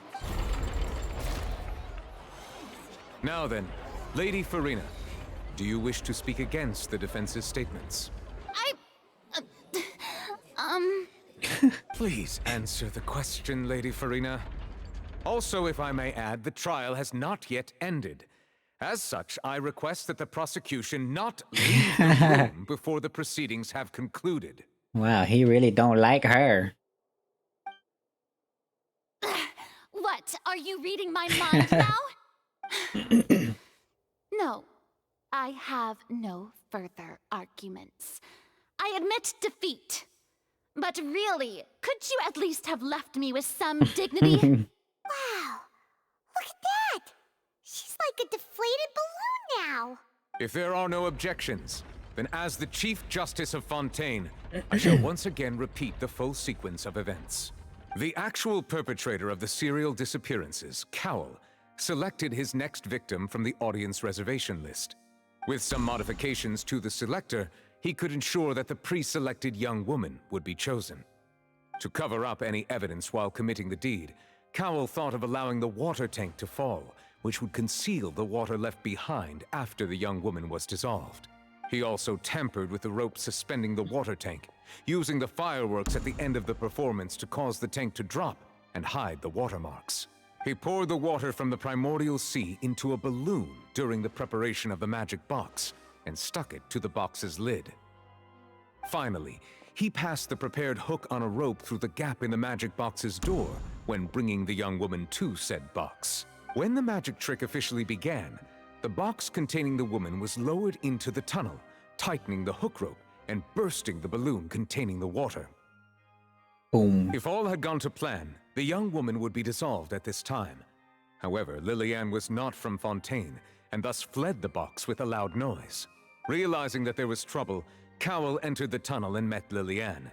Now then, Lady Farina, do you wish to speak against the defense's statements? Please answer the question, Lady Farina. Also, if I may add, the trial has not yet ended. As such, I request that the prosecution not leave the room before the proceedings have concluded. Wow, he really don't like her. What? Are you reading my mind now? No, I have no further arguments. I admit defeat. But really, could you at least have left me with some dignity? Wow! Look at that! She's like a deflated balloon now! If there are no objections, then as the Chief Justice of Fontaine, I shall once again repeat the full sequence of events. The actual perpetrator of the serial disappearances, Cowell, selected his next victim from the audience reservation list. With some modifications to the selector, he could ensure that the pre-selected young woman would be chosen. To cover up any evidence while committing the deed, Cowell thought of allowing the water tank to fall, which would conceal the water left behind after the young woman was dissolved. He also tampered with the rope suspending the water tank, using the fireworks at the end of the performance to cause the tank to drop and hide the watermarks. He poured the water from the primordial sea into a balloon during the preparation of the magic box and stuck it to the box's lid. Finally, he passed the prepared hook on a rope through the gap in the magic box's door when bringing the young woman to said box. When the magic trick officially began, the box containing the woman was lowered into the tunnel, tightening the hook rope and bursting the balloon containing the water. Boom. If all had gone to plan, the young woman would be dissolved at this time. However, Lillian was not from Fontaine, and thus fled the box with a loud noise. Realizing that there was trouble, Cowell entered the tunnel and met Lillian.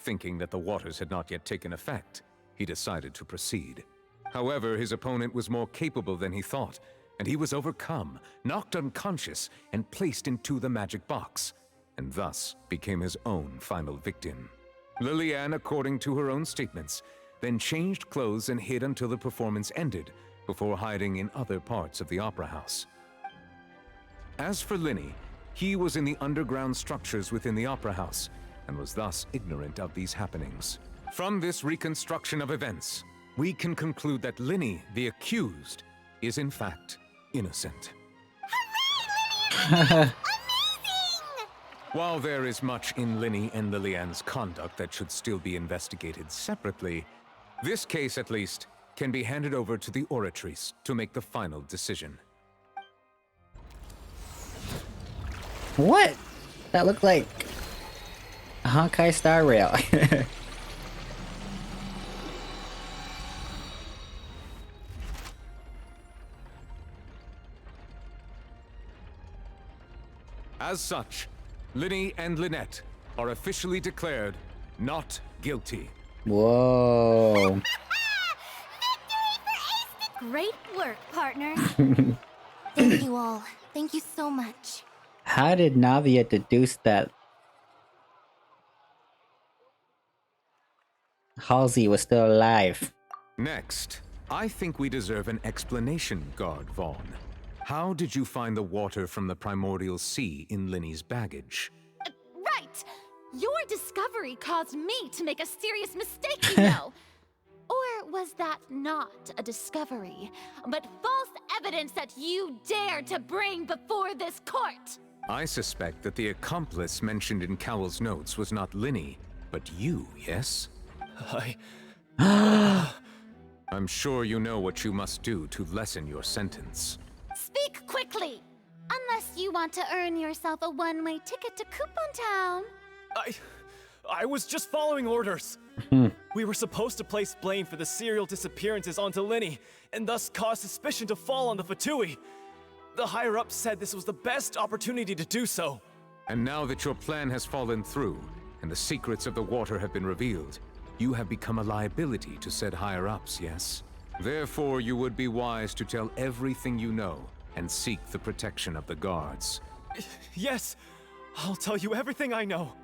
Thinking that the waters had not yet taken effect, he decided to proceed. However, his opponent was more capable than he thought, and he was overcome, knocked unconscious, and placed into the magic box, and thus became his own final victim. Lillian, according to her own statements, then changed clothes and hid until the performance ended, before hiding in other parts of the opera house. As for Lyney, he was in the underground structures within the opera house, and was thus ignorant of these happenings. From this reconstruction of events, we can conclude that Lyney, the accused, is in fact innocent. Amazing! While there is much in Lyney and Lillian's conduct that should still be investigated separately, this case, at least, can be handed over to the Oratrice to make the final decision. What? That looked like a Honkai Star Rail. As such, Lyney and Lynette are officially declared not guilty. Whoa. Great work, partners. Thank you all. Thank you so much. How did Navia deduce that Halsey was still alive? Next, I think we deserve an explanation, Guard Vaughn. How did you find the water from the primordial sea in Lyney's baggage? Right! Your discovery caused me to make a serious mistake, you know. Or was that not a discovery, but false evidence that you dared to bring before this court? I suspect that the accomplice mentioned in Cowell's notes was not Lyney, but you, yes? I'm sure you know what you must do to lessen your sentence. Speak quickly! Unless you want to earn yourself a one-way ticket to Coupon Town. I was just following orders. We were supposed to place blame for the serial disappearances onto Lyney, and thus cause suspicion to fall on the Fatui. The higher-ups said this was the best opportunity to do so. And now that your plan has fallen through, and the secrets of the water have been revealed, you have become a liability to said higher-ups, yes? Therefore, you would be wise to tell everything you know, and seek the protection of the guards. Yes, I'll tell you everything I know.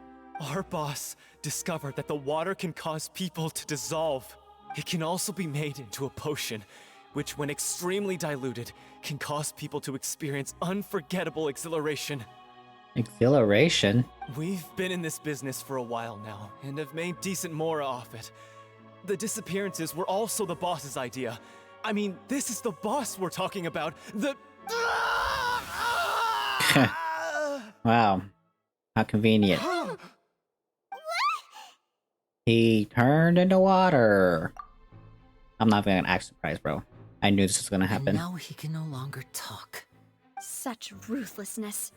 Our boss discovered that the water can cause people to dissolve. It can also be made into a potion, which when extremely diluted, can cause people to experience unforgettable exhilaration. Exhilaration? We've been in this business for a while now, and have made decent more off it. The disappearances were also the boss's idea. I mean, this is the boss we're talking about. Wow. How convenient. He turned into water. I'm not even gonna act surprised, bro. I knew this was gonna happen. And now he can no longer talk. Such ruthlessness.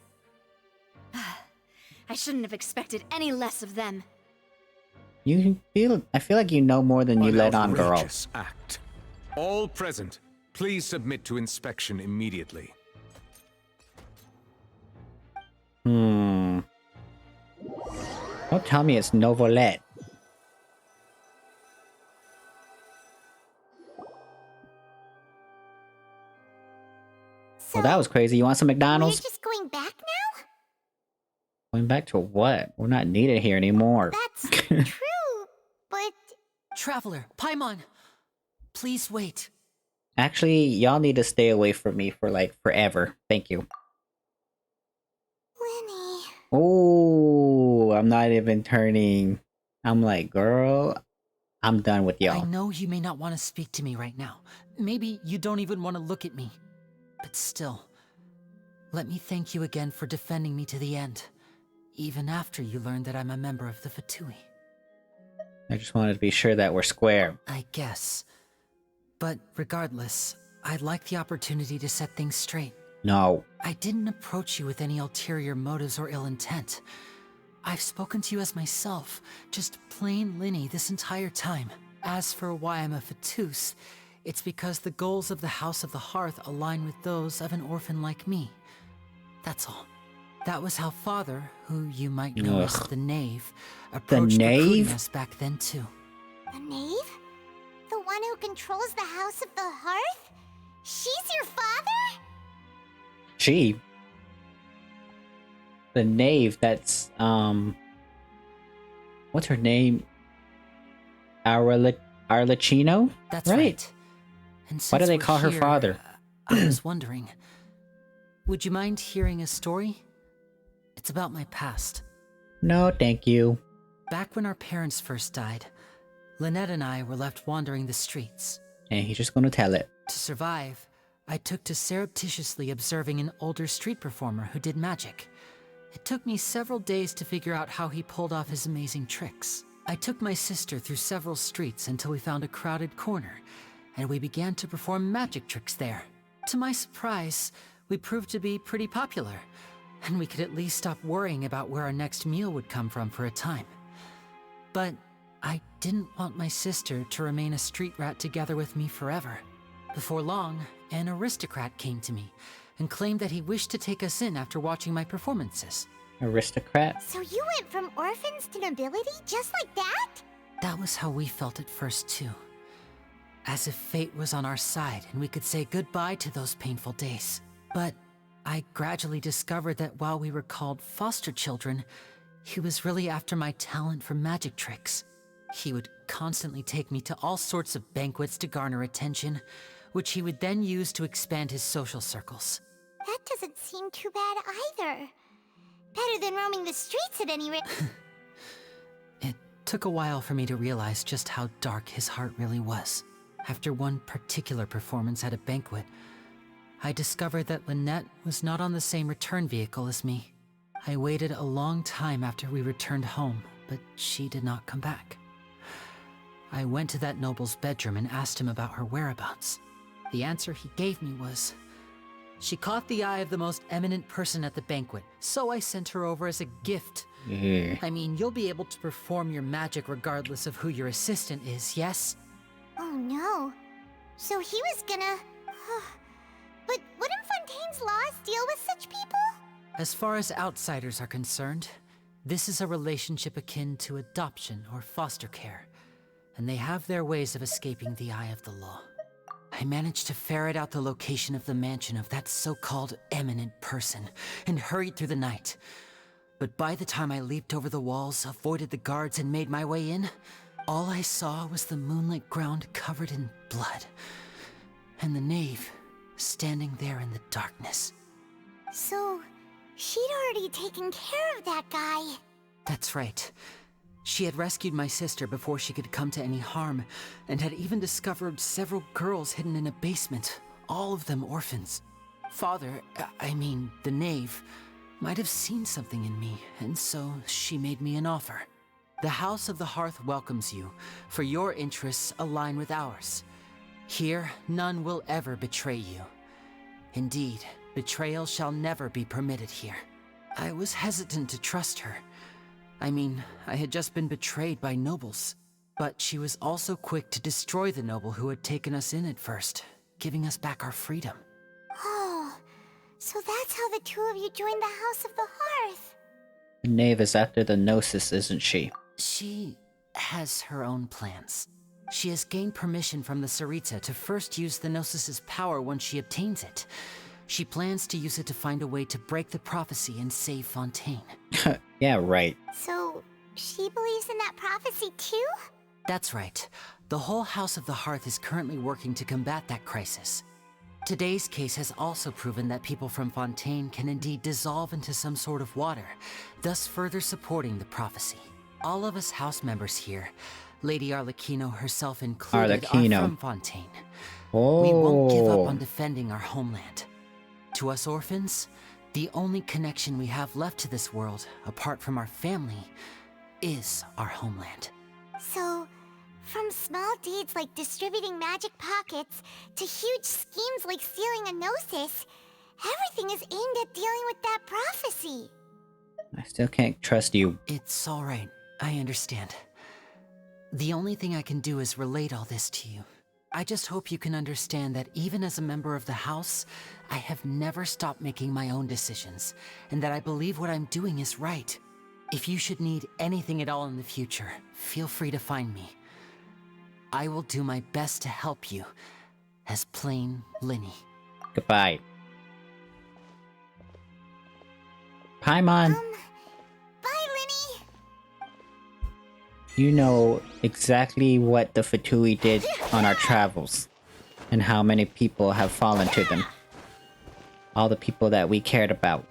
I shouldn't have expected any less of them. I feel like you know more than you let on, girl. Outrageous act. All present, please submit to inspection immediately. Don't tell me it's Novolet. Well, that was crazy. You want some McDonald's? We're just going back now? Going back to what? We're not needed here anymore. That's true, but... Traveler, Paimon, please wait. Actually, y'all need to stay away from me for like forever. Thank you. Lyney. Oh, I'm not even turning. I'm like, girl, I'm done with y'all. I know you may not want to speak to me right now. Maybe you don't even want to look at me. But still, let me thank you again for defending me to the end, even after you learned that I'm a member of the Fatui. I just wanted to be sure that we're square. I guess. But regardless, I'd like the opportunity to set things straight. No. I didn't approach you with any ulterior motives or ill intent. I've spoken to you as myself, just plain Lyney this entire time. As for why I'm a Fatus, it's because the goals of the House of the Hearth align with those of an orphan like me. That's all. That was how Father, who you might know as the Knave, approached recruiting us back then too. The Knave? The one who controls the House of the Hearth? She's your father? She? The Knave, that's, what's her name? Arlecchino? That's right. And why do they we're call her here, father? I was wondering, would you mind hearing a story? It's about my past. No, thank you. Back when our parents first died, Lynette and I were left wandering the streets. And he's just gonna tell it. To survive, I took to surreptitiously observing an older street performer who did magic. It took me several days to figure out how he pulled off his amazing tricks. I took my sister through several streets until we found a crowded corner, and we began to perform magic tricks there. To my surprise, we proved to be pretty popular, and we could at least stop worrying about where our next meal would come from for a time. But I didn't want my sister to remain a street rat together with me forever. Before long, an aristocrat came to me and claimed that he wished to take us in after watching my performances. Aristocrat? So you went from orphans to nobility just like that? That was how we felt at first too. As if fate was on our side and we could say goodbye to those painful days. But I gradually discovered that while we were called foster children, he was really after my talent for magic tricks. He would constantly take me to all sorts of banquets to garner attention, which he would then use to expand his social circles. That doesn't seem too bad either. Better than roaming the streets at any rate. It took a while for me to realize just how dark his heart really was. After one particular performance at a banquet, I discovered that Lynette was not on the same return vehicle as me. I waited a long time after we returned home, but she did not come back. I went to that noble's bedroom and asked him about her whereabouts. The answer he gave me was, She caught the eye of the most eminent person at the banquet, so I sent her over as a gift. Yeah. I mean, you'll be able to perform your magic regardless of who your assistant is, yes? Oh no. So he was gonna... But wouldn't Fontaine's laws deal with such people? As far as outsiders are concerned, this is a relationship akin to adoption or foster care, and they have their ways of escaping the eye of the law. I managed to ferret out the location of the mansion of that so-called eminent person and hurried through the night. But by the time I leaped over the walls, avoided the guards, and made my way in, all I saw was the moonlit ground covered in blood, and the knave standing there in the darkness. So, she'd already taken care of that guy. That's right. She had rescued my sister before she could come to any harm, and had even discovered several girls hidden in a basement, all of them orphans. Father, I mean, the knave, might have seen something in me, and so she made me an offer. The House of the Hearth welcomes you, for your interests align with ours. Here, none will ever betray you. Indeed, betrayal shall never be permitted here. I was hesitant to trust her. I mean, I had just been betrayed by nobles. But she was also quick to destroy the noble who had taken us in at first, giving us back our freedom. Oh, so that's how the two of you joined the House of the Hearth. The knave is after the Gnosis, isn't she? She has her own plans. She has gained permission from the Tsaritsa to first use the Gnosis's power once she obtains it. She plans to use it to find a way to break the prophecy and save Fontaine. Yeah, right. So, she believes in that prophecy too? That's right. The whole House of the Hearth is currently working to combat that crisis. Today's case has also proven that people from Fontaine can indeed dissolve into some sort of water, thus further supporting the prophecy. All of us house members here, Lady Arlecchino herself included, are from Fontaine. Oh. We won't give up on defending our homeland. To us orphans, the only connection we have left to this world, apart from our family, is our homeland. So, from small deeds like distributing magic pockets to huge schemes like stealing a Gnosis, everything is aimed at dealing with that prophecy. I still can't trust you. It's alright, I understand. The only thing I can do is relate all this to you. I just hope you can understand that even as a member of the House, I have never stopped making my own decisions, and that I believe what I'm doing is right. If you should need anything at all in the future, feel free to find me. I will do my best to help you, as plain Lyney. Goodbye. Paimon. Bye, Lyney. You know exactly what the Fatui did on our travels, and how many people have fallen to them. All the people that we cared about.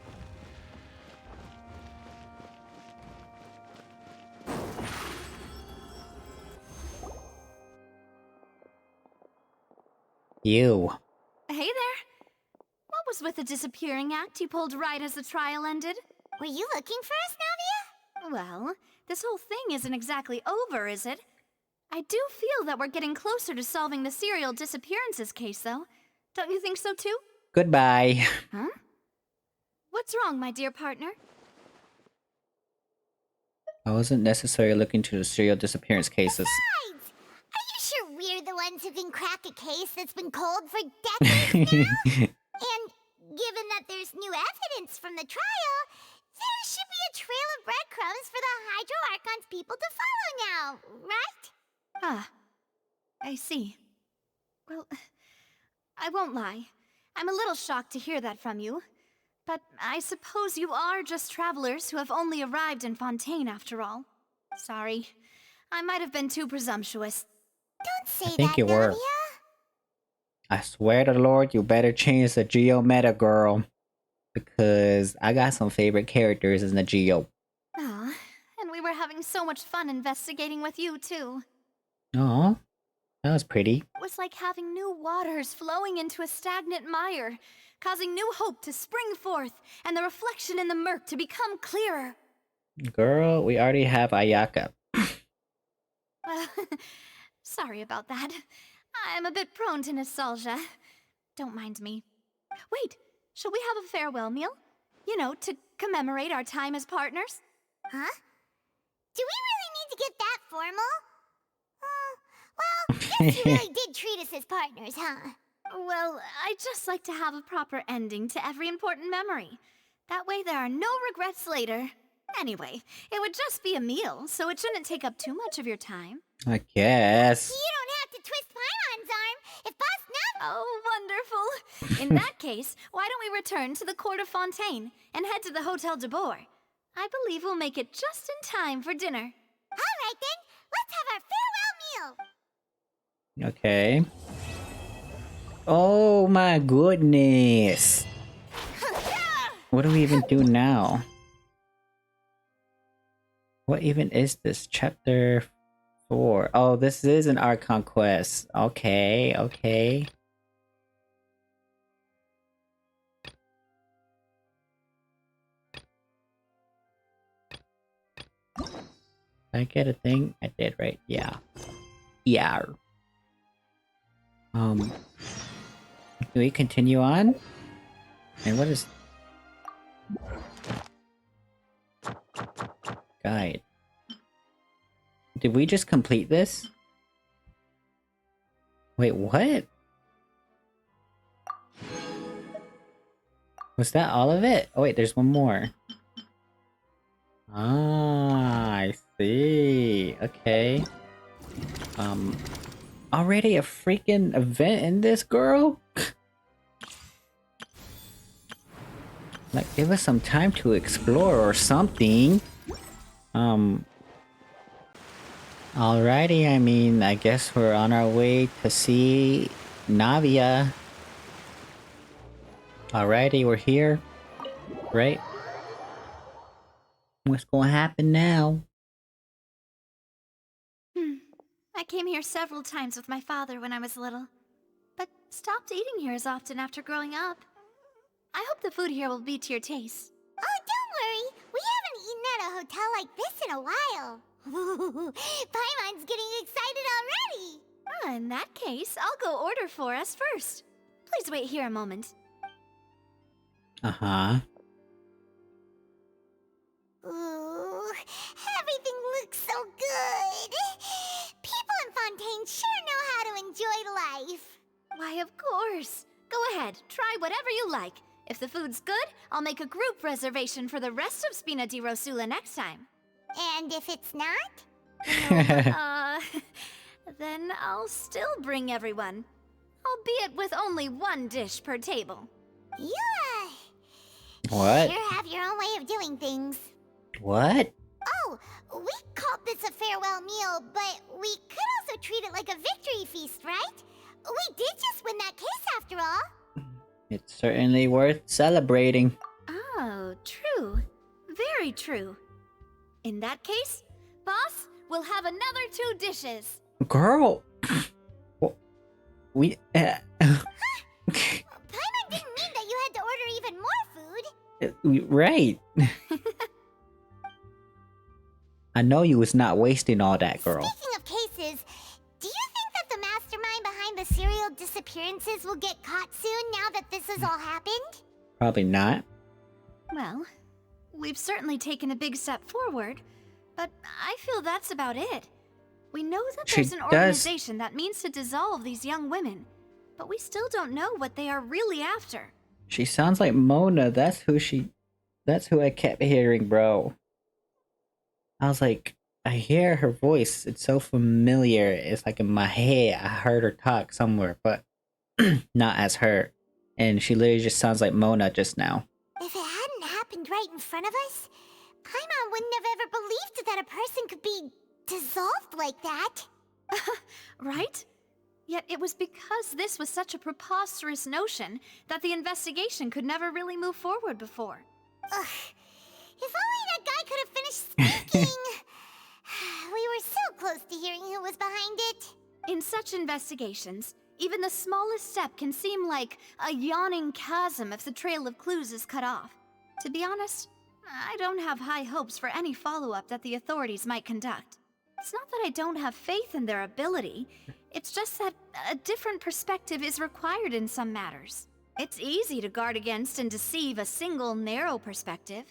You. Hey there. What was with the disappearing act you pulled right as the trial ended? Were you looking for us, Navia? Well, this whole thing isn't exactly over, is it? I do feel that we're getting closer to solving the serial disappearances case, though. Don't you think so, too? Goodbye. Huh? What's wrong, my dear partner? I wasn't necessarily looking to the serial disappearance cases. Besides, are you sure we're the ones who can crack a case that's been cold for decades now? And given that there's new evidence from the trial, there should be a trail of breadcrumbs for the Hydro Archon's people to follow now, right? Ah, I see. Well, I won't lie. I'm a little shocked to hear that from you. But I suppose you are just travelers who have only arrived in Fontaine after all. Sorry. I might have been too presumptuous. Don't say I think that, you were. Navia. I swear to the Lord, you better change the Geo meta, girl. Because I got some favorite characters in the Geo. Aw, and we were having so much fun investigating with you, too. Aw, that was pretty. It was like having new waters flowing into a stagnant mire, causing new hope to spring forth, and the reflection in the murk to become clearer. Girl, we already have Ayaka. Well, sorry about that. I'm a bit prone to nostalgia. Don't mind me. Wait, Shall we have a farewell meal? You know, to commemorate our time as partners? Huh? Do we really need to get that formal? Well, guess you really did treat us as partners, huh? Well, I'd just like to have a proper ending to every important memory. That way there are no regrets later. Anyway, it would just be a meal, so it shouldn't take up too much of your time. I guess. You don't have to twist Paimon's arm if Boss Nav— Oh, wonderful. In that case, why don't we return to the Court of Fontaine and head to the Hotel de Boer? I believe we'll make it just in time for dinner. All right then, let's have our farewell meal. Okay. Oh my goodness. What do we even do now? What even is this? Chapter 4. Oh, this is an Archon quest. Okay, okay. Did I get a thing? I did, right? Yeah. Yeah. Do we continue on? And what is... Guide. Did we just complete this? Wait, what? Was that all of it? Oh wait, there's one more. Ah, I see. Okay. Already a freaking event in this, girl? Like, give us some time to explore or something. Alrighty, I mean, I guess we're on our way to see Navia. Alrighty, we're here. Right? What's gonna happen now? I came here several times with my father when I was little, but stopped eating here as often after growing up. I hope the food here will be to your taste. Oh, don't worry. We haven't eaten at a hotel like this in a while. Paimon's getting excited already. In that case, I'll go order for us first. Please wait here a moment. Uh-huh. Ooh, everything looks so good. People in Fontaine sure know how to enjoy life. Why, of course. Go ahead, try whatever you like. If the food's good, I'll make a group reservation for the rest of Spina di Rosula next time. And if it's not? Then I'll still bring everyone. Albeit with only one dish per table. Yeah. What? Sure have your own way of doing things. What? Oh, we called this a farewell meal, but we could also treat it like a victory feast, right? We did just win that case after all. It's certainly worth celebrating. Oh, true. Very true. In that case, boss, we'll have another 2 dishes. Girl! We... Paimon didn't mean that you had to order even more food. Right. I know you was not wasting all that, girl. Speaking of cases, do you think that the mastermind behind the serial disappearances will get caught soon now that this has all happened? Probably not. Well, we've certainly taken a big step forward, but I feel that's about it. We know that there's an organization that means to dissolve these young women, but we still don't know what they are really after. She sounds like Mona. That's who I kept hearing, bro. I was like, I hear her voice. It's so familiar. It's like in my head. I heard her talk somewhere, but not as her. And she literally just sounds like Mona just now. If it hadn't happened right in front of us, Paimon wouldn't have ever believed that a person could be dissolved like that. Right? Yet it was because this was such a preposterous notion that the investigation could never really move forward before. Ugh. If only that guy could have finished speaking. We were so close to hearing who was behind it. In such investigations, even the smallest step can seem like a yawning chasm if the trail of clues is cut off. To be honest, I don't have high hopes for any follow-up that the authorities might conduct. It's not that I don't have faith in their ability, it's just that a different perspective is required in some matters. It's easy to guard against and deceive a single narrow perspective.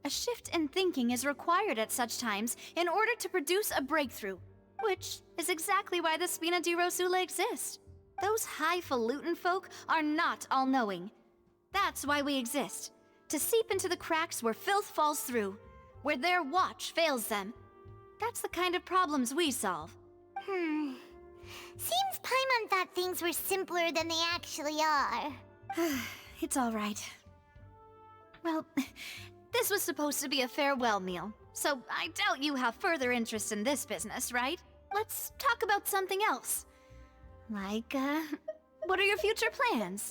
A shift in thinking is required at such times in order to produce a breakthrough, which is exactly why the Spina di Rosula exist. Those highfalutin folk are not all-knowing. That's why we exist, to seep into the cracks where filth falls through, where their watch fails them. That's the kind of problems we solve. Seems Paimon thought things were simpler than they actually are. It's all right. Well, this was supposed to be a farewell meal, so I doubt you have further interest in this business, right? Let's talk about something else. Like, what are your future plans?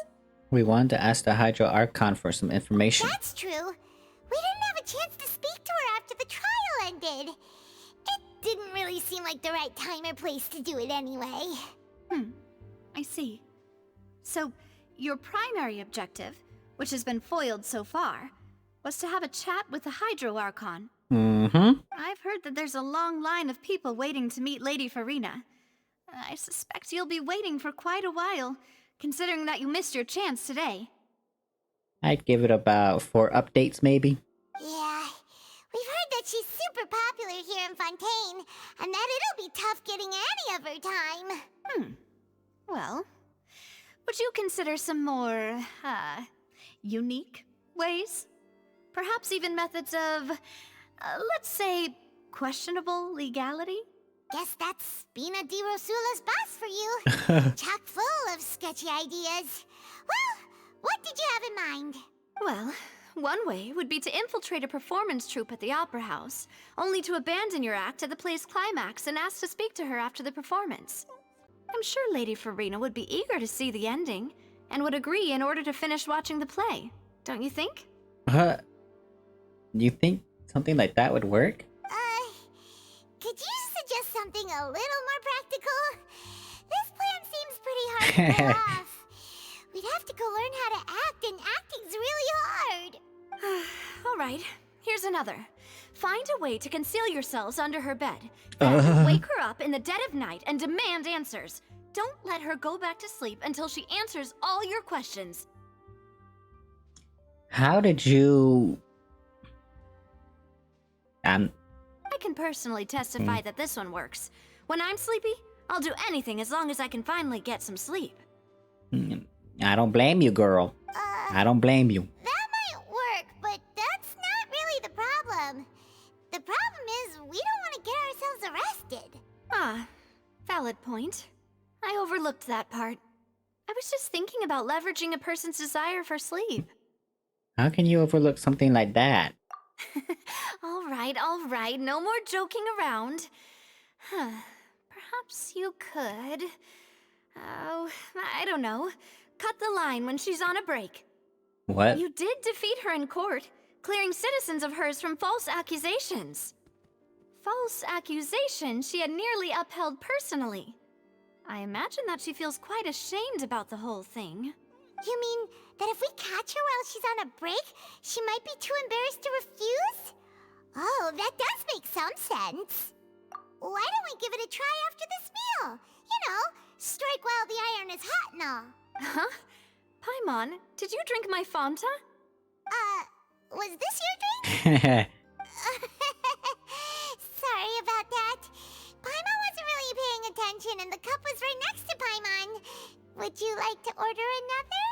We wanted to ask the Hydro Archon for some information. That's true. We didn't have a chance to speak to her after the trial ended. It didn't really seem like the right time or place to do it anyway. I see. So, your primary objective, which has been foiled so far, was to have a chat with the Hydro Archon. I've heard that there's a long line of people waiting to meet Lady Farina. I suspect you'll be waiting for quite a while, considering that you missed your chance today. I'd give it about 4 updates, maybe. Yeah, we've heard that she's super popular here in Fontaine, and that it'll be tough getting any of her time. Well, would you consider some more, unique ways? Perhaps even methods of, let's say, questionable legality? Guess that's Spina di Rosula's boss for you. Chock full of sketchy ideas. Well, what did you have in mind? Well, one way would be to infiltrate a performance troupe at the Opera House, only to abandon your act at the play's climax and ask to speak to her after the performance. I'm sure Lady Farina would be eager to see the ending, and would agree in order to finish watching the play. Don't you think? You think something like that would work? Could you suggest something a little more practical? This plan seems pretty hard to pull off. We'd have to go learn how to act, and acting's really hard. All right, here's another. Find a way to conceal yourselves under her bed. Then wake her up in the dead of night and demand answers. Don't let her go back to sleep until she answers all your questions. How did you... I can personally testify that this one works. When I'm sleepy, I'll do anything as long as I can finally get some sleep. I don't blame you, girl. I don't blame you. That might work, but that's not really the problem. The problem is we don't want to get ourselves arrested. Valid point. I overlooked that part. I was just thinking about leveraging a person's desire for sleep. How can you overlook something like that? All right, no more joking around. Perhaps you could... Oh, I don't know. Cut the line when she's on a break. What? You did defeat her in court, clearing citizens of hers from false accusations. False accusations she had nearly upheld personally. I imagine that she feels quite ashamed about the whole thing. You mean that if we catch her while she's on a break, she might be too embarrassed to refuse? Oh, that does make some sense. Why don't we give it a try after this meal? You know, strike while the iron is hot and all. Huh? Paimon, did you drink my Fanta? Was this your drink? Sorry about that. Paimon wasn't really paying attention and the cup was right next to Paimon. Would you like to order another?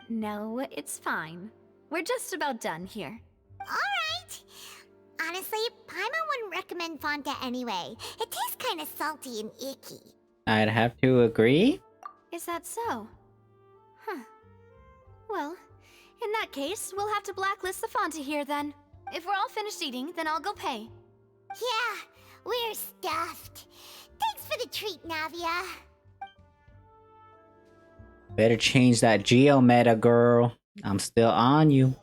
No, it's fine. We're just about done here. Alright. Honestly, Paimon wouldn't recommend Fanta anyway. It tastes kind of salty and icky. I'd have to agree? Is that so? Huh. Well, in that case, we'll have to blacklist the Fanta here then. If we're all finished eating, then I'll go pay. Yeah, we're stuffed. Thanks for the treat, Navia. Better change that geo-meta, girl. I'm still on you.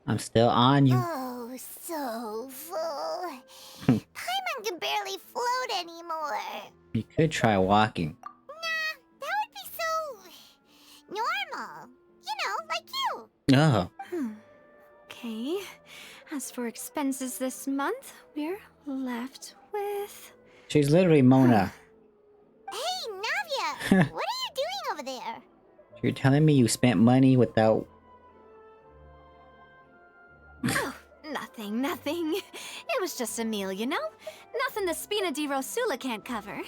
I'm still on you. Oh, so full. Paimon can barely float anymore. You could try walking. Nah, that would be so... normal. You know, like you. Oh. Okay. As for expenses this month, we're left with... She's literally Mona. Hey, Navia! What are you doing over there? You're telling me you spent money without... Oh, nothing. It was just a meal, you know? Nothing the Spina di Rosula can't cover.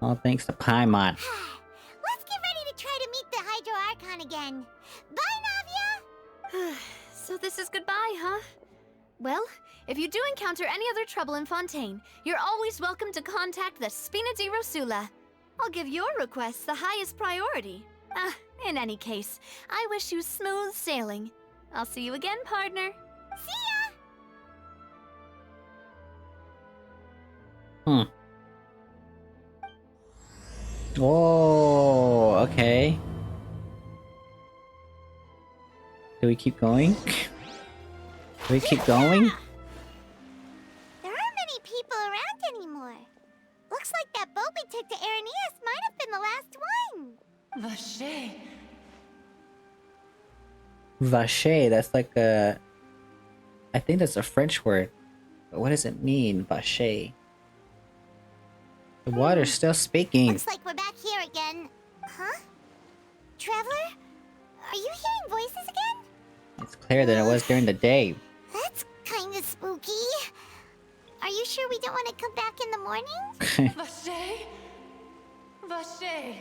All thanks to Paimon. Let's get ready to try to meet the Hydro Archon again. Bye, Navia! So this is goodbye, huh? Well, if you do encounter any other trouble in Fontaine, you're always welcome to contact the Spina di Rosula. I'll give your requests the highest priority. In any case, I wish you smooth sailing. I'll see you again, partner. See Hmm. ya! Oh, okay. Do we keep going? Do we keep going? There aren't many people around anymore. Looks like that boat we took to Araneas might have been the last one. Vache. Vache, that's like a... I think that's a French word. But what does it mean, vache? The water's still speaking. Looks like we're back here again. Huh? Traveler? Are you hearing voices again? It's clearer than it was during the day. That's kinda spooky. Are you sure we don't want to come back in the morning? Vache? Vache.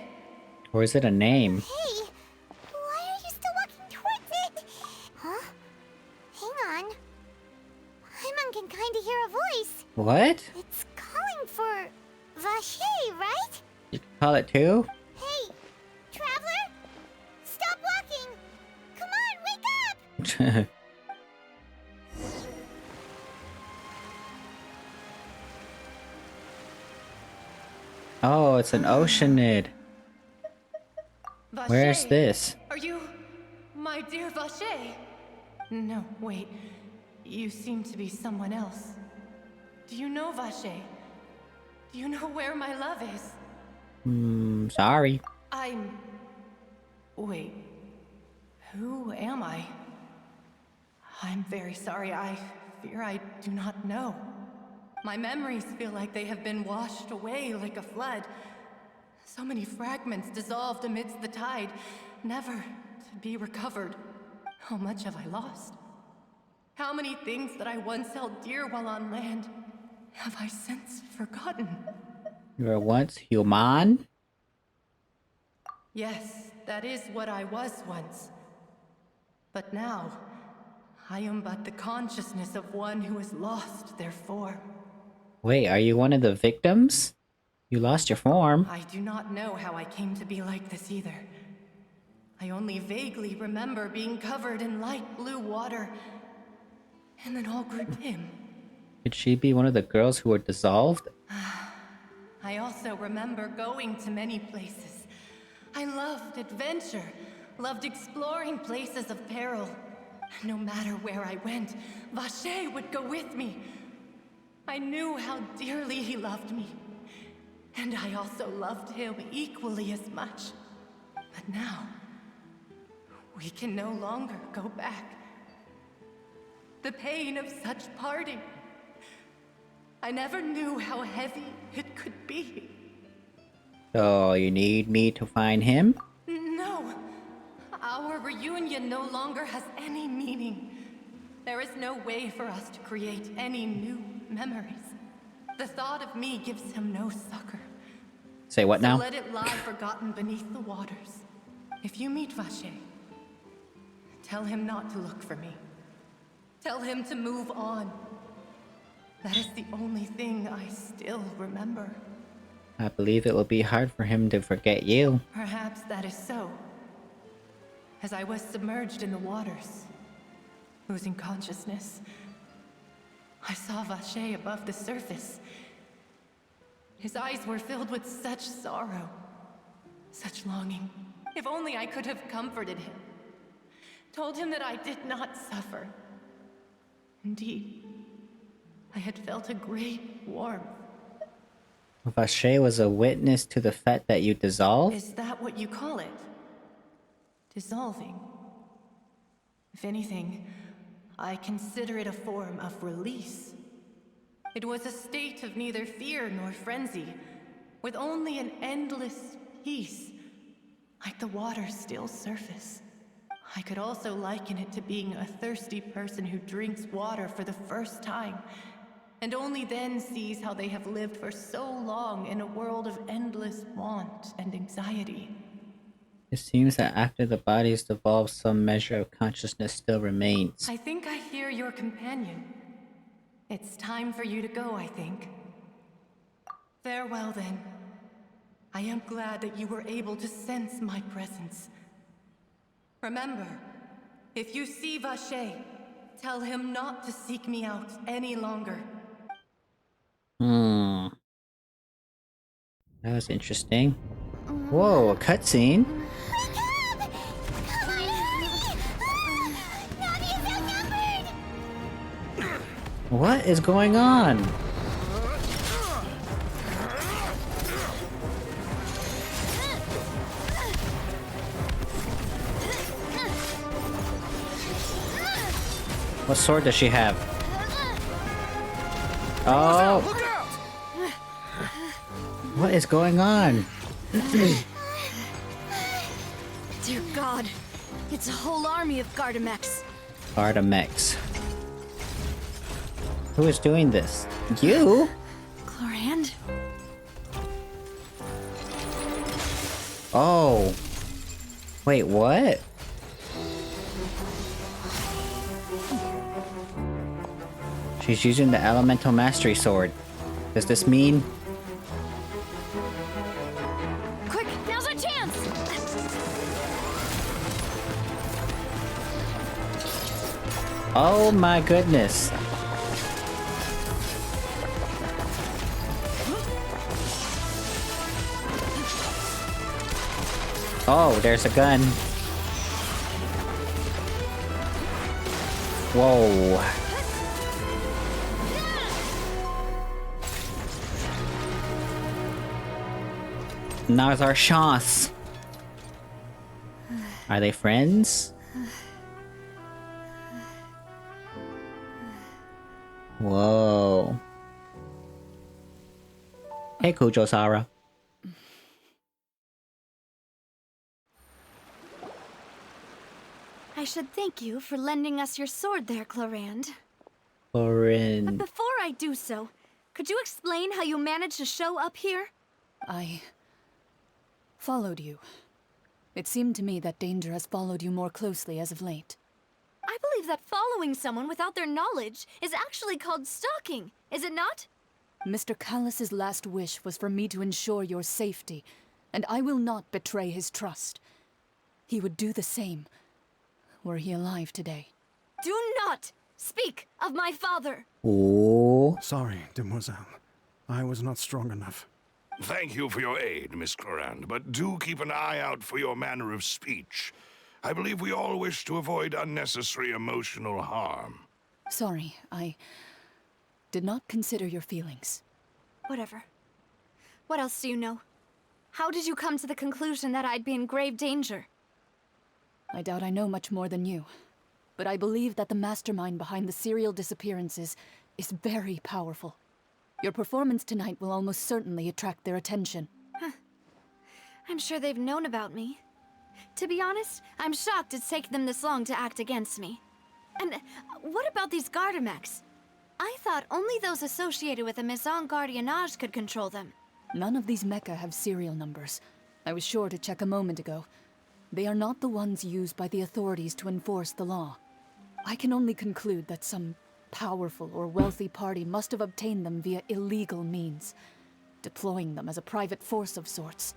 Or is it a name? Hey! Why are you still walking towards it? Huh? Hang on. Paimon can kinda hear a voice. What? It's calling for... Vache, right? You can call it too? Hey! Traveler? Stop walking! Come on, wake up! Oh, it's an oceanid. Vache. Where's this? Are you... my dear Vache? No, wait. You seem to be someone else. Do you know Vache? Do you know where my love is? Sorry. I'm... Wait. Who am I? I'm very sorry. I fear I do not know. My memories feel like they have been washed away like a flood. So many fragments dissolved amidst the tide, never to be recovered. How much have I lost? How many things that I once held dear while on land have I since forgotten? You were once human? Yes, that is what I was once. But now, I am but the consciousness of one who is lost their form. Wait, are you one of the victims? You lost your form. I do not know how I came to be like this either. I only vaguely remember being covered in light blue water, and then all grew dim. Could she be one of the girls who were dissolved? I also remember going to many places. I loved adventure, loved exploring places of peril. No matter where I went, Vache would go with me. I knew how dearly he loved me. And I also loved him equally as much. But now, we can no longer go back. The pain of such parting. I never knew how heavy it could be. So you need me to find him? No. Our reunion no longer has any meaning. There is no way for us to create any new memories. The thought of me gives him no succor. Say what now? So let it lie forgotten beneath the waters. If you meet Vache, tell him not to look for me. Tell him to move on. That is the only thing I still remember. I believe it will be hard for him to forget you. Perhaps that is so. As I was submerged in the waters, losing consciousness, I saw Vache above the surface. His eyes were filled with such sorrow, such longing. If only I could have comforted him, told him that I did not suffer. Indeed, I had felt a great warmth. Vache was a witness to the fact that you dissolved? Is that what you call it? Dissolving? If anything, I consider it a form of release. It was a state of neither fear nor frenzy, with only an endless, peace, like the water's still surface. I could also liken it to being a thirsty person who drinks water for the first time, and only then sees how they have lived for so long in a world of endless want and anxiety. It seems that after the bodies devolve, some measure of consciousness still remains. I think I hear your companion. It's time for you to go, I think. Farewell, then. I am glad that you were able to sense my presence. Remember, if you see Vache, tell him not to seek me out any longer. That was interesting. Whoa, a cutscene? What is going on? What sword does she have? Oh! What is going on? Dear God, it's a whole army of Gardamex. Artemex. Who is doing this? You? Chlorand? Oh. Wait, what? She's using the Elemental Mastery Sword. Does this mean... Quick, now's our chance! Oh my goodness. Oh, there's a gun. Whoa. Now it's our chance. Are they friends? Whoa. Hey, Kujo-Sara. I should thank you for lending us your sword there, Chlorand. Lauren. But before I do so, could you explain how you managed to show up here? I followed you. It seemed to me that danger has followed you more closely as of late. I believe that following someone without their knowledge is actually called stalking, is it not? Mr. Callus's last wish was for me to ensure your safety, and I will not betray his trust. He would do the same, were he alive today. Do not speak of my father! Oh. Sorry, demoiselle. I was not strong enough. Thank you for your aid, Miss Clorand, but do keep an eye out for your manner of speech. I believe we all wish to avoid unnecessary emotional harm. Sorry, I did not consider your feelings. Whatever. What else do you know? How did you come to the conclusion that I'd be in grave danger? I doubt I know much more than you, but I believe that the mastermind behind the serial disappearances is very powerful. Your performance tonight will almost certainly attract their attention. Huh. I'm sure they've known about me. To be honest, I'm shocked it's taken them this long to act against me. And what about these Gardamex? I thought only those associated with the Maison Gardiennage could control them. None of these mecha have serial numbers. I was sure to check a moment ago. They are not the ones used by the authorities to enforce the law. I can only conclude that some powerful or wealthy party must have obtained them via illegal means, deploying them as a private force of sorts.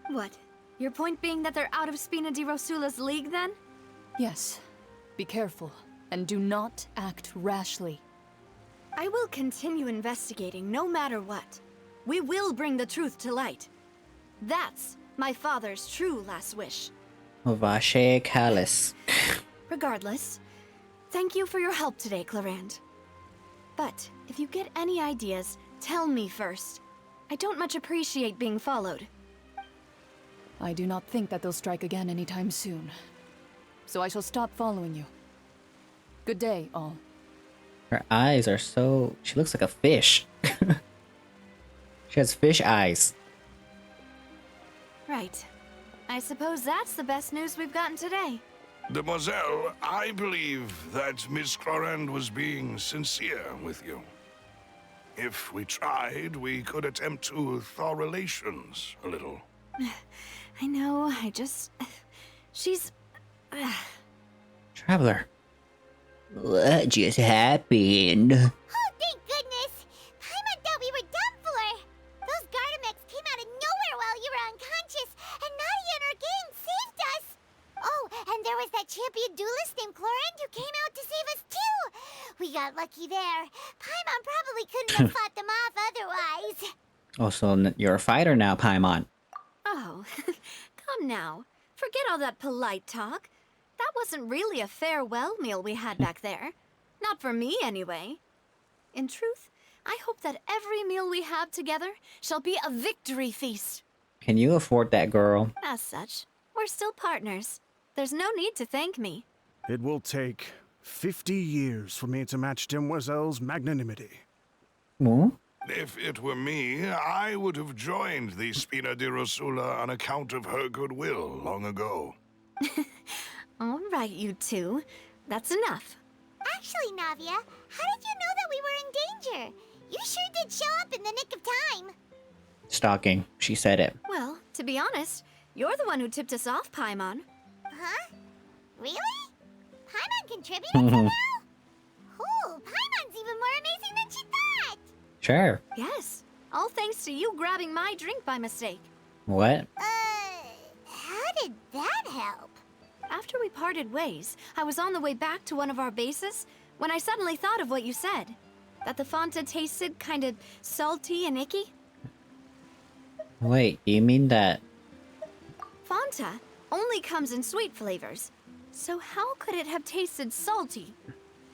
What? Your point being that they're out of Spina di Rosula's league, then? Yes. Be careful, and do not act rashly. I will continue investigating no matter what. We will bring the truth to light. That's my father's true last wish. Vache Callus. Regardless, thank you for your help today, Clorand. But if you get any ideas, tell me first. I don't much appreciate being followed. I do not think that they'll strike again anytime soon. So I shall stop following you. Good day, all. Her eyes are so... She looks like a fish. She has fish eyes. Right. right. I suppose that's the best news we've gotten today. Demoiselle, I believe that Miss Clorand was being sincere with you. If we tried, we could attempt to thaw relations a little. I know, she's... Traveler. What just happened? Oh, thank goodness! Paimon thought we were done for! Those Gardamex came out of nowhere while you were unconscious, and Nadia and her gang saved us! Oh, and there was that champion duelist named Clorand who came out to save us too! We got lucky there. Paimon probably couldn't have fought them off otherwise. Oh, so you're a fighter now, Paimon. Oh, come now. Forget all that polite talk. That wasn't really a farewell meal we had back there. Not for me, anyway. In truth, I hope that every meal we have together shall be a victory feast. Can you afford that, girl? As such, we're still partners. There's no need to thank me. It will take 50 years for me to match Demoiselle's magnanimity. Hmm? If it were me, I would have joined the Spina di Rosula on account of her goodwill long ago. All right, you two. That's enough. Actually, Navia, how did you know that we were in danger? You sure did show up in the nick of time. Stalking. She said it. Well, to be honest, you're the one who tipped us off, Paimon. Huh? Really? Paimon contributed somehow? Ooh, Paimon's even more amazing than she thought! Sure. Yes. All thanks to you grabbing my drink by mistake. What? How did that help? After we parted ways, I was on the way back to one of our bases when I suddenly thought of what you said. That the Fanta tasted kind of salty and icky. Wait, do you mean that? Fanta only comes in sweet flavors. So how could it have tasted salty?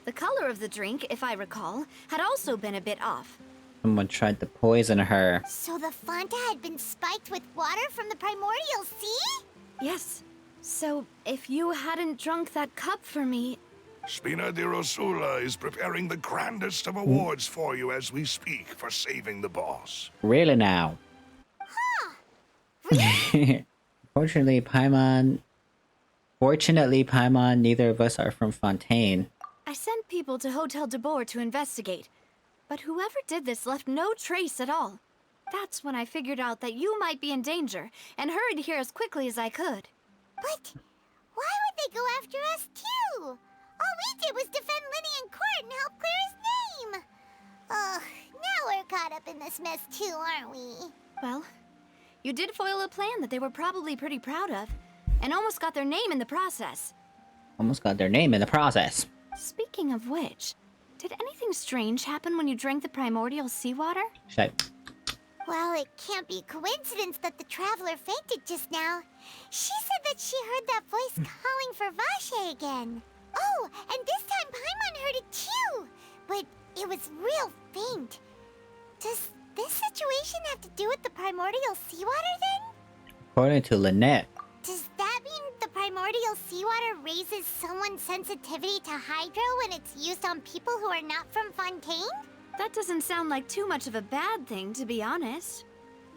The color of the drink, if I recall, had also been a bit off. Someone tried to poison her. So the Fanta had been spiked with water from the primordial sea? Yes. So if you hadn't drunk that cup for me... Spina di Rosula is preparing the grandest of awards for you as we speak for saving the boss. Really now? Fortunately, Paimon, neither of us are from Fontaine. I sent people to Hotel de Boer to investigate, but whoever did this left no trace at all. That's when I figured out that you might be in danger and hurried here as quickly as I could. But why would they go after us too? All we did was defend Lyney in court and help clear his name. Ugh, now we're caught up in this mess too, aren't we? Well, you did foil a plan that they were probably pretty proud of, and almost got their name in the process. Speaking of which, did anything strange happen when you drank the primordial seawater? Shut. Well, it can't be coincidence that the traveler fainted just now. She said that she heard that voice calling for Vache again. Oh, and this time Paimon heard it too, but it was real faint. Does this situation have to do with the primordial seawater then? According to Lynette. Does that mean the primordial seawater raises someone's sensitivity to hydro when it's used on people who are not from Fontaine? That doesn't sound like too much of a bad thing, to be honest.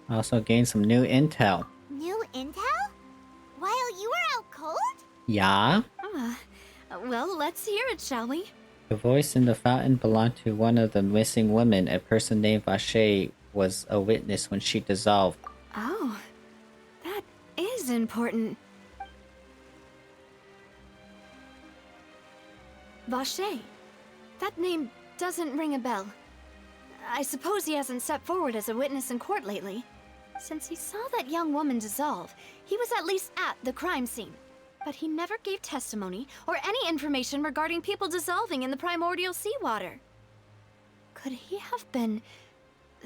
Also gained some new intel. New intel? While you were out cold? Yeah? Well, let's hear it, shall we? The voice in the fountain belonged to one of the missing women. A person named Vache was a witness when she dissolved. Oh, that is important. Vache. That name doesn't ring a bell. I suppose he hasn't stepped forward as a witness in court lately. Since he saw that young woman dissolve, he was at least at the crime scene. But he never gave testimony or any information regarding people dissolving in the primordial seawater. Could he have been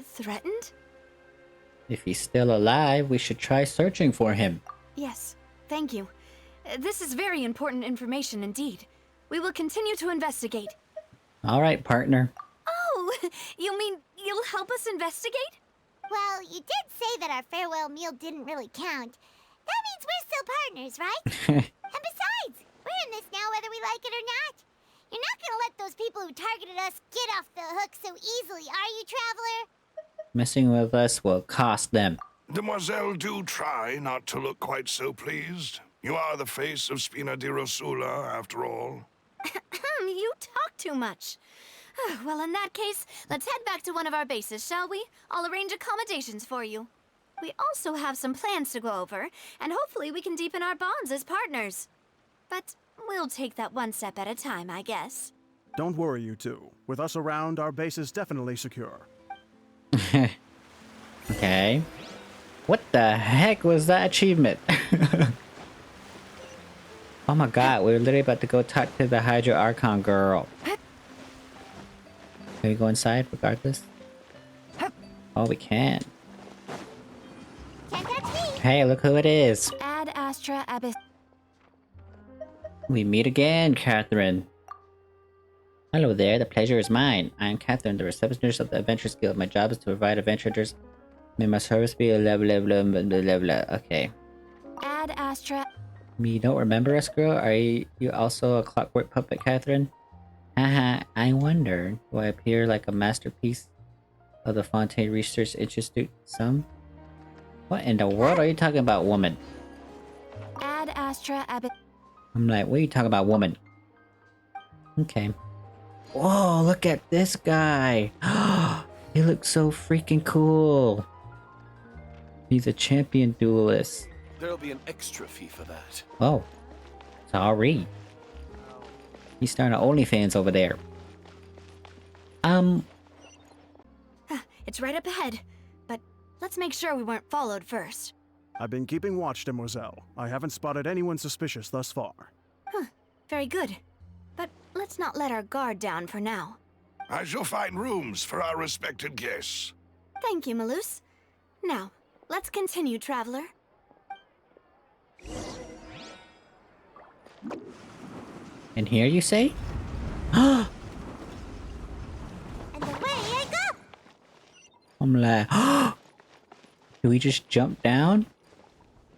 threatened? If he's still alive, we should try searching for him. Yes, thank you. This is very important information indeed. We will continue to investigate. Alright, partner. Oh, you mean you'll help us investigate? Well, you did say that our farewell meal didn't really count. That means we're still partners, right? And besides, we're in this now whether we like it or not. You're not gonna let those people who targeted us get off the hook so easily, are you, Traveler? Messing with us will cost them. Demoiselle, do try not to look quite so pleased. You are the face of Spina di Rosula, after all. You talk too much. Well, in that case, let's head back to one of our bases, shall we? I'll arrange accommodations for you. We also have some plans to go over, and hopefully we can deepen our bonds as partners. But we'll take that one step at a time, I guess. Don't worry, you two. With us around, our base is definitely secure. Okay. What the heck was that achievement? Oh my god, we're literally about to go talk to the Hydro Archon girl. Can we go inside regardless? Oh, we can. Can't catch me. Hey, look who it is. Ad Astra Abyss. We meet again, Catherine. Hello there, the pleasure is mine. I am Catherine, the receptionist of the Adventurers Guild. My job is to provide adventurers. May my service be blah blah blah blah blah blah. Okay. Ad Astra. You don't remember us, girl? Are you also a clockwork puppet, Catherine? Haha, I wonder. Do I appear like a masterpiece of the Fontaine Research Institute? Some? What in the world are you talking about, woman? Ad Astra Abyss. I'm like, what are you talking about, woman? Okay. Whoa, look at this guy! He looks so freaking cool! He's a champion duelist. There'll be an extra fee for that. Oh. Sorry. He's starting OnlyFans over there. It's right up ahead, but let's make sure we weren't followed first. I've been keeping watch, Demoiselle. I haven't spotted anyone suspicious thus far. Very good. But let's not let our guard down for now. I shall find rooms for our respected guests. Thank you, Malus. Now, let's continue, traveler. And here you say? And away I go. I'm like, do we just jump down?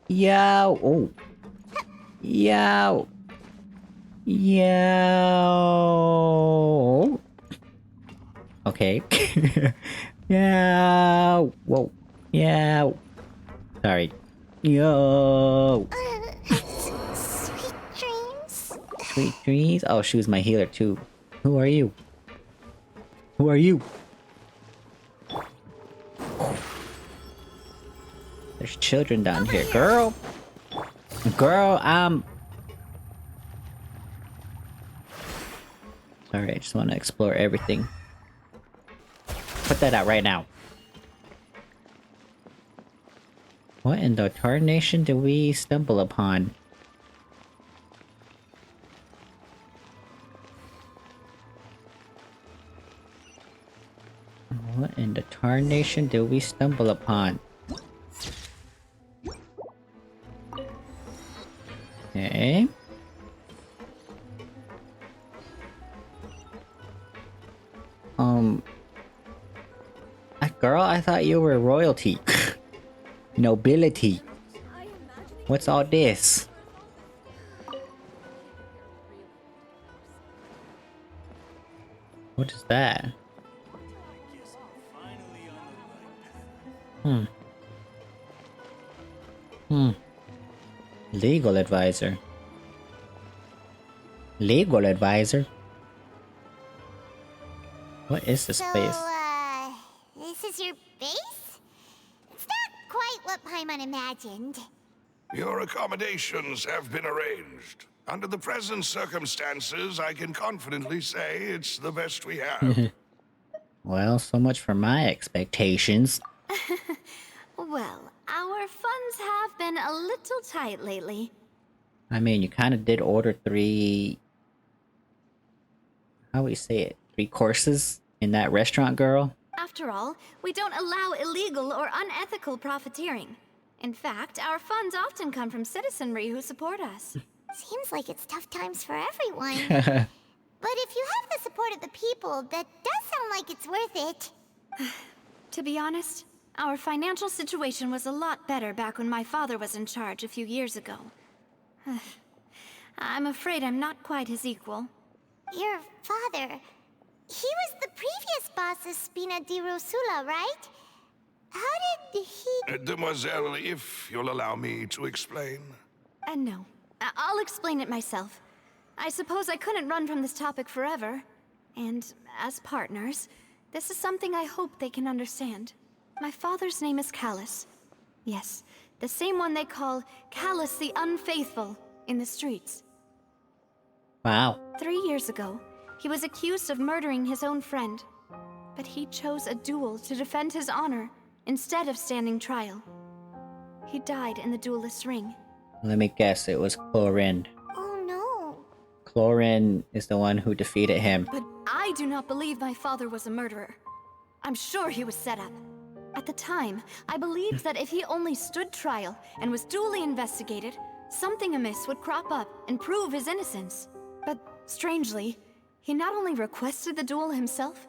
Yow! Oh. Yow! Yow! Okay. Yow! Whoa. Yow! Sorry. Yo! Sweet dreams. Sweet dreams? Oh, she was my healer too. Who are you? Who are you? There's children down here. Girl! Girl, Sorry, I just want to explore everything. Put that out right now. What in the tarnation did we stumble upon? What in the tarnation did we stumble upon? Okay. Girl, I thought you were royalty. Nobility. What's all this? What is that? Legal advisor. Legal advisor? What is this place? This is your base? It's not quite what Paimon imagined. Your accommodations have been arranged. Under the present circumstances, I can confidently say it's the best we have. Well, so much for my expectations. Well, our funds have been a little tight lately. I mean, you kind of did order 3... How would you say it? 3 courses in that restaurant, girl? After all, we don't allow illegal or unethical profiteering. In fact, our funds often come from citizenry who support us. Seems like it's tough times for everyone. But if you have the support of the people, that does sound like it's worth it. To be honest, our financial situation was a lot better back when my father was in charge a few years ago. I'm afraid I'm not quite his equal. Your father... He was the previous boss of Spina di Rosula, right? How did he... Demoiselle, if you'll allow me to explain. No. I'll explain it myself. I suppose I couldn't run from this topic forever. And as partners, this is something I hope they can understand. My father's name is Callus. Yes, the same one they call Callus the Unfaithful in the streets. Wow. 3 years ago, he was accused of murdering his own friend. But he chose a duel to defend his honor instead of standing trial. He died in the duelist's ring. Let me guess, it was Chlorine. Oh no. Chlorine is the one who defeated him. But I do not believe my father was a murderer. I'm sure he was set up. At the time, I believed that if he only stood trial and was duly investigated, something amiss would crop up and prove his innocence. But strangely, he not only requested the duel himself,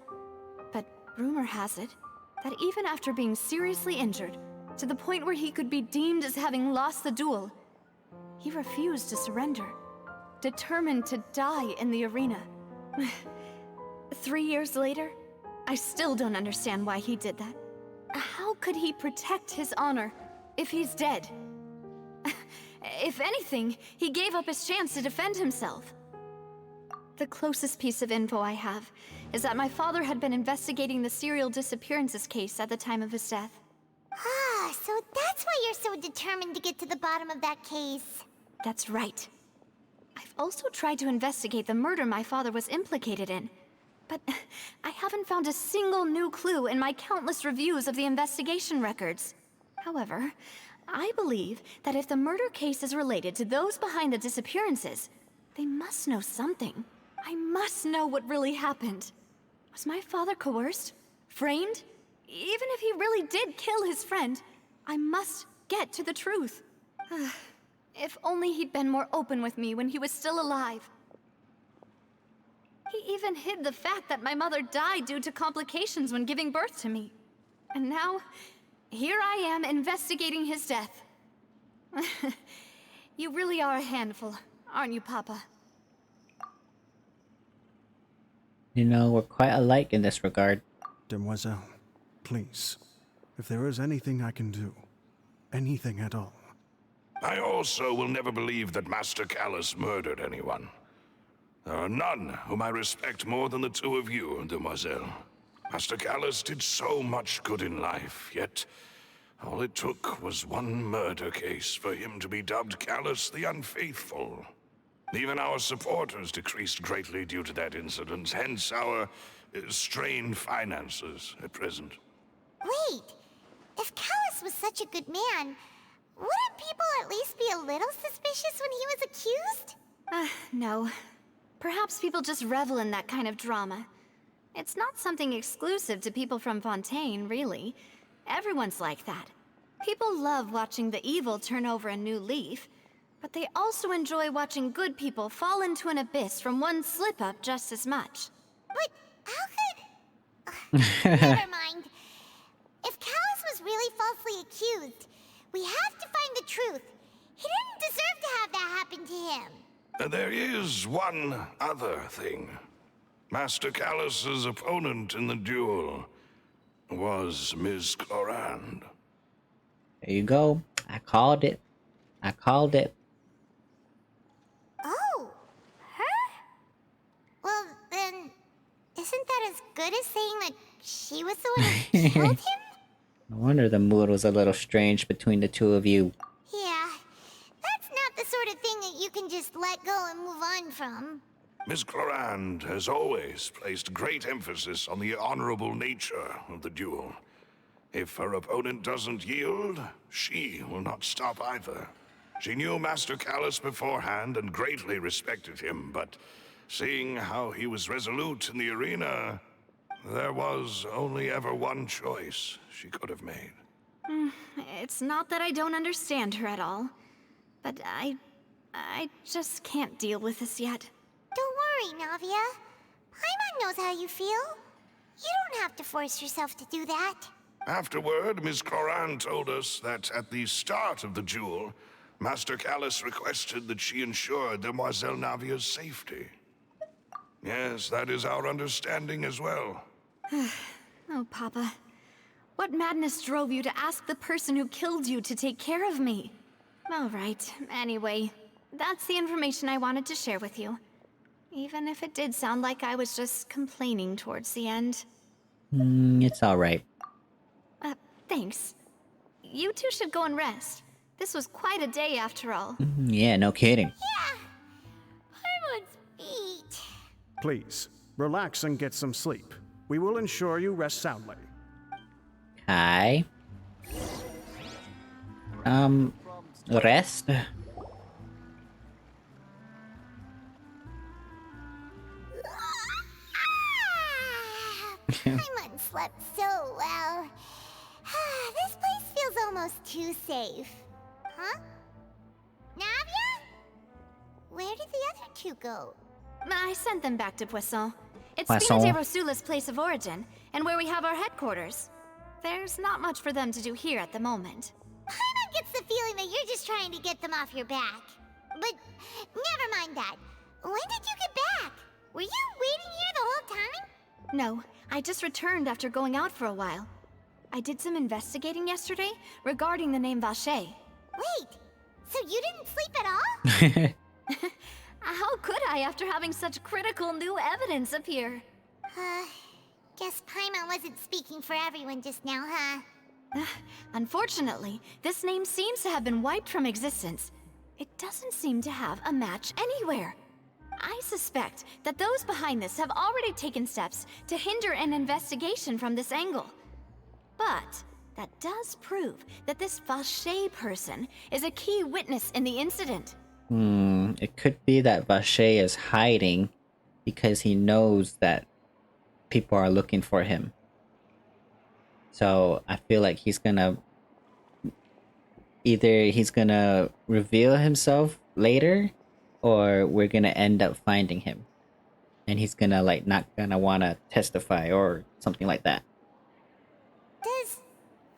but rumor has it that even after being seriously injured, to the point where he could be deemed as having lost the duel, he refused to surrender, determined to die in the arena. 3 years later, I still don't understand why he did that. How could he protect his honor if he's dead? If anything, he gave up his chance to defend himself. The closest piece of info I have is that my father had been investigating the serial disappearances case at the time of his death. Ah, so that's why you're so determined to get to the bottom of that case. That's right. I've also tried to investigate the murder my father was implicated in, but I haven't found a single new clue in my countless reviews of the investigation records. However, I believe that if the murder case is related to those behind the disappearances, they must know something. I must know what really happened. Was my father coerced? Framed? Even if he really did kill his friend, I must get to the truth. If only he'd been more open with me when he was still alive. He even hid the fact that my mother died due to complications when giving birth to me. And now, here I am investigating his death. You really are a handful, aren't you, Papa? You know, we're quite alike in this regard. Demoiselle, please, if there is anything I can do, anything at all. I also will never believe that Master Callus murdered anyone. There are none whom I respect more than the two of you, Demoiselle. Master Callus did so much good in life, yet all it took was one murder case for him to be dubbed Callus the Unfaithful. Even our supporters decreased greatly due to that incident, hence our strained finances at present. Wait, if Callus was such a good man, wouldn't people at least be a little suspicious when he was accused? No. Perhaps people just revel in that kind of drama. It's not something exclusive to people from Fontaine, really. Everyone's like that. People love watching the evil turn over a new leaf, but they also enjoy watching good people fall into an abyss from one slip-up just as much. But how could... Never mind. If Callus was really falsely accused, we have to find the truth. He didn't deserve to have that happen to him. There is one other thing. Master Callus's opponent in the duel was Ms. Chlorine. There you go. I called it. I called it. Oh, her? Well, then, isn't that as good as saying that she was the one who killed him? No wonder the mood was a little strange between the two of you. Yeah, that's not the sort of thing that you can just let go and move on from. Ms. Chlorine has always placed great emphasis on the honorable nature of the duel. If her opponent doesn't yield, she will not stop either. She knew Master Callus beforehand and greatly respected him, but seeing how he was resolute in the arena, there was only ever one choice she could have made. It's not that I don't understand her at all, but I just can't deal with this yet. Don't worry, Navia. Paimon knows how you feel. You don't have to force yourself to do that. Afterward, Ms. Chlorine told us that at the start of the duel, Master Callus requested that she ensure Demoiselle Navia's safety. Yes, that is our understanding as well. Oh, Papa. What madness drove you to ask the person who killed you to take care of me? Alright, anyway, that's the information I wanted to share with you. Even if it did sound like I was just complaining towards the end. It's alright. Thanks. You two should go and rest. This was quite a day after all. Yeah, no kidding. Paimon's feet. Please, relax and get some sleep. We will ensure you rest soundly. Hi. Rest? Paimon slept so well. This place feels almost too safe. Huh? Navia? Where did the other two go? I sent them back to Poisson. It's Poisson. Spina de Rosula's place of origin, and where we have our headquarters. There's not much for them to do here at the moment. Paimon gets the feeling that you're just trying to get them off your back. But never mind that. When did you get back? Were you waiting here the whole time? No, I just returned after going out for a while. I did some investigating yesterday regarding the name Vache. Wait, so you didn't sleep at all? How could I after having such critical new evidence appear? Guess Paimon wasn't speaking for everyone just now, huh? Unfortunately, this name seems to have been wiped from existence. It doesn't seem to have a match anywhere. I suspect that those behind this have already taken steps to hinder an investigation from this angle. But that does prove that this Vache person is a key witness in the incident. It could be that Vache is hiding because he knows that people are looking for him. So I feel like he's gonna reveal himself later, or we're gonna end up finding him, and he's gonna not gonna wanna testify or something like that. Does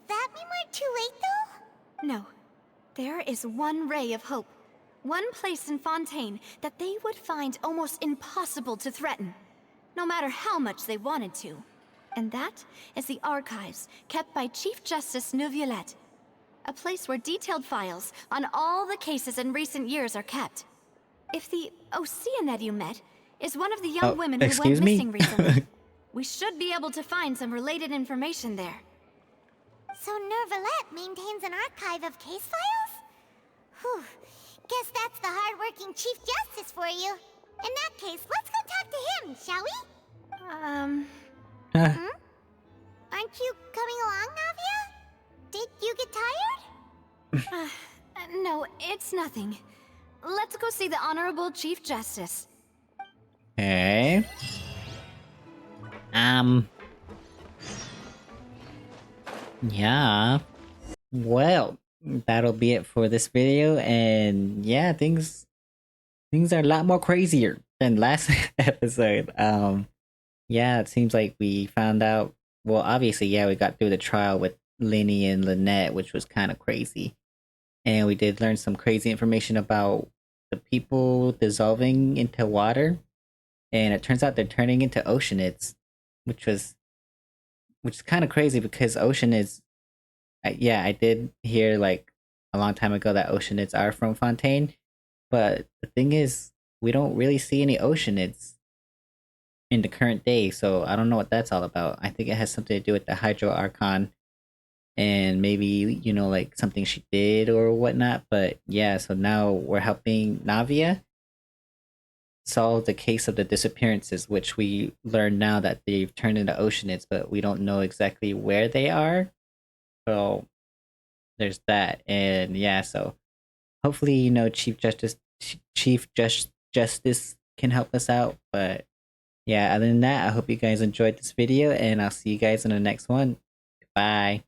that mean we're too late though? No. There is one ray of hope. One place in Fontaine that they would find almost impossible to threaten, no matter how much they wanted to. And that is the archives kept by Chief Justice Neuvillette. A place where detailed files on all the cases in recent years are kept. If the Oceanette you met is one of the young women who went missing recently, we should be able to find some related information there. So Neuvillette maintains an archive of case files? Whew. Guess that's the hard-working Chief Justice for you. In that case, let's go talk to him, shall we? Aren't you coming along, Navia? Did you get tired? No, it's nothing. Let's go see the Honorable Chief Justice. Okay. Yeah. Well, that'll be it for this video, and yeah, things are a lot more crazier than last episode. Yeah, it seems like we found out, well, obviously, yeah, we got through the trial with Lyney and Lynette, which was kind of crazy. And we did learn some crazy information about the people dissolving into water. And it turns out they're turning into oceanids, which is kind of crazy because oceanids, yeah, I did hear a long time ago that oceanids are from Fontaine. But the thing is, we don't really see any oceanids in the current day, so I don't know what that's all about. I think it has something to do with the Hydro Archon and maybe, something she did or whatnot. But yeah, so now we're helping Navia solve the case of the disappearances, which we learn now that they've turned into oceanids, but we don't know exactly where they are. So there's that. And yeah, so hopefully, Chief Justice can help us out. But yeah, other than that, I hope you guys enjoyed this video, and I'll see you guys in the next one. Bye.